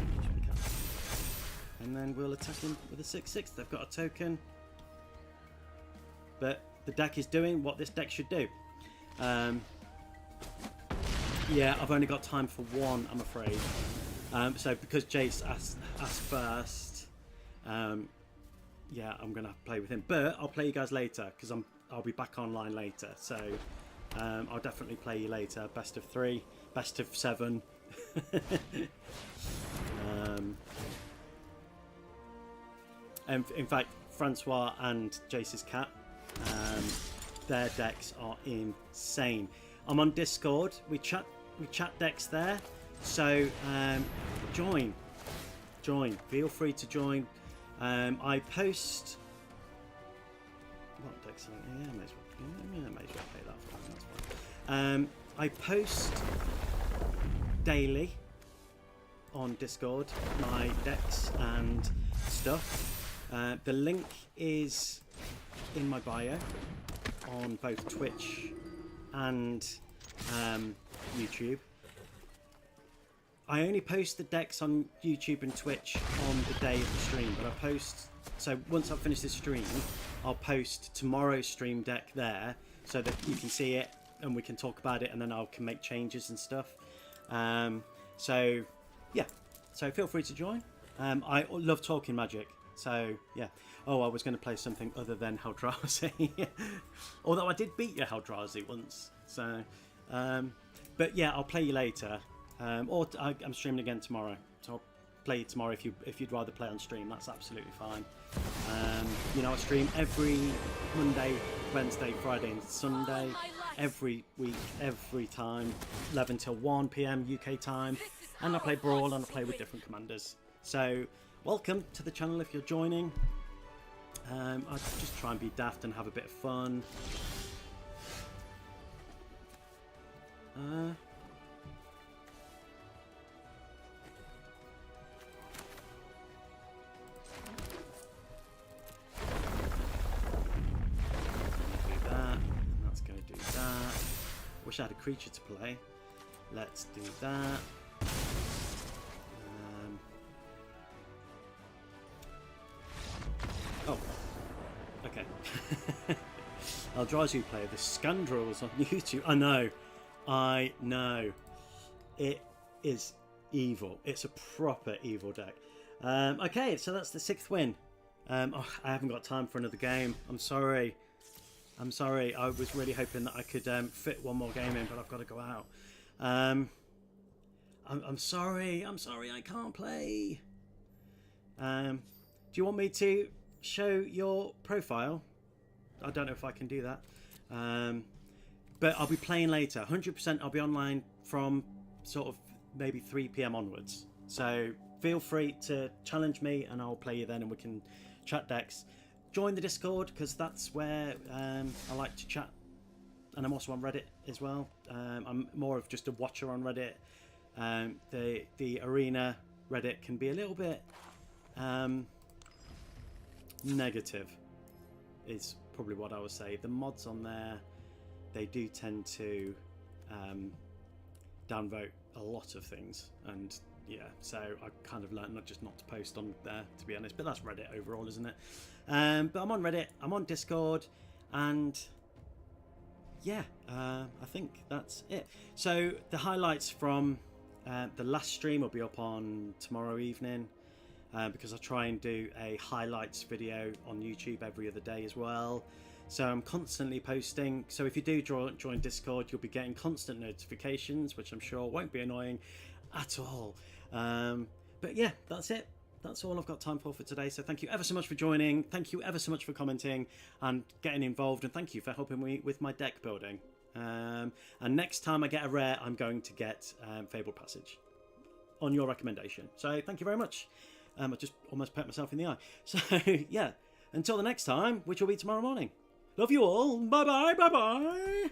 And then we'll attack him with a 6/6. They've got a token. But the deck is doing what this deck should do. Yeah, I've only got time for 1, I'm afraid. So because Jace asked first, yeah, I'm going to play with him. But I'll play you guys later because I'll be back online later. So I'll definitely play you later. Best of 3, best of 7. And in fact, Francois and Jace's cat, their decks are insane. I'm on Discord. We chat decks there. So join. Feel free to join. I post. What decks? Yeah, may as well play that for them. That's fine. I post daily on Discord my decks and stuff. The link is in my bio on both Twitch and YouTube. I only post the decks on YouTube and Twitch on the day of the stream, but I post. So once I've finished this stream, I'll post tomorrow's stream deck there so that you can see it and we can talk about it, and then I can make changes and stuff. So yeah, so feel free to join. I love talking Magic. So yeah. Oh, I was going to play something other than Eldrazi. Although I did beat your Eldrazi once. So, but yeah, I'll play you later. Or I'm streaming again tomorrow. So I'll play you tomorrow if you'd rather play on stream. That's absolutely fine. You know, I stream every Monday, Wednesday, Friday, and Sunday. Every week, every time, 11 till 1 p.m. UK time. And I play Brawl and I play with different commanders. So welcome to the channel if you're joining. I just try and be daft and have a bit of fun. Do that. That's going to do that. Wish I had a creature to play. Let's do that. Oh, okay. Eldrazi player, the Scandrels on YouTube. I know. It is evil. It's a proper evil deck. Okay, so that's the 6th win. I haven't got time for another game. I'm sorry. I was really hoping that I could fit one more game in, but I've got to go out. I'm sorry. I can't play. Do you want me to show your profile? I don't know if I can do that. but I'll be playing later. 100% I'll be online from sort of maybe 3 p.m. onwards. So feel free to challenge me and I'll play you then and we can chat decks. Join the Discord because that's where I like to chat. And I'm also on Reddit as well. I'm more of just a watcher on Reddit. The arena Reddit can be a little bit negative is probably what I would say. The mods on there, they do tend to downvote a lot of things, and yeah, so I kind of learned not to post on there, to be honest, but that's Reddit overall, isn't it? But I'm on Reddit, I'm on Discord, and yeah, I think that's it. So the highlights from the last stream will be up on tomorrow evening, because I try and do a highlights video on YouTube every other day as well. So I'm constantly posting. So if you do join Discord, you'll be getting constant notifications, which I'm sure won't be annoying at all. But yeah, that's it. That's all I've got time for today. So thank you ever so much for joining. Thank you ever so much for commenting and getting involved. And thank you for helping me with my deck building. And next time I get a rare, I'm going to get Fabled Passage on your recommendation. So thank you very much. I just almost pet myself in the eye. So yeah, until the next time, which will be tomorrow morning. Love you all. Bye bye. Bye bye.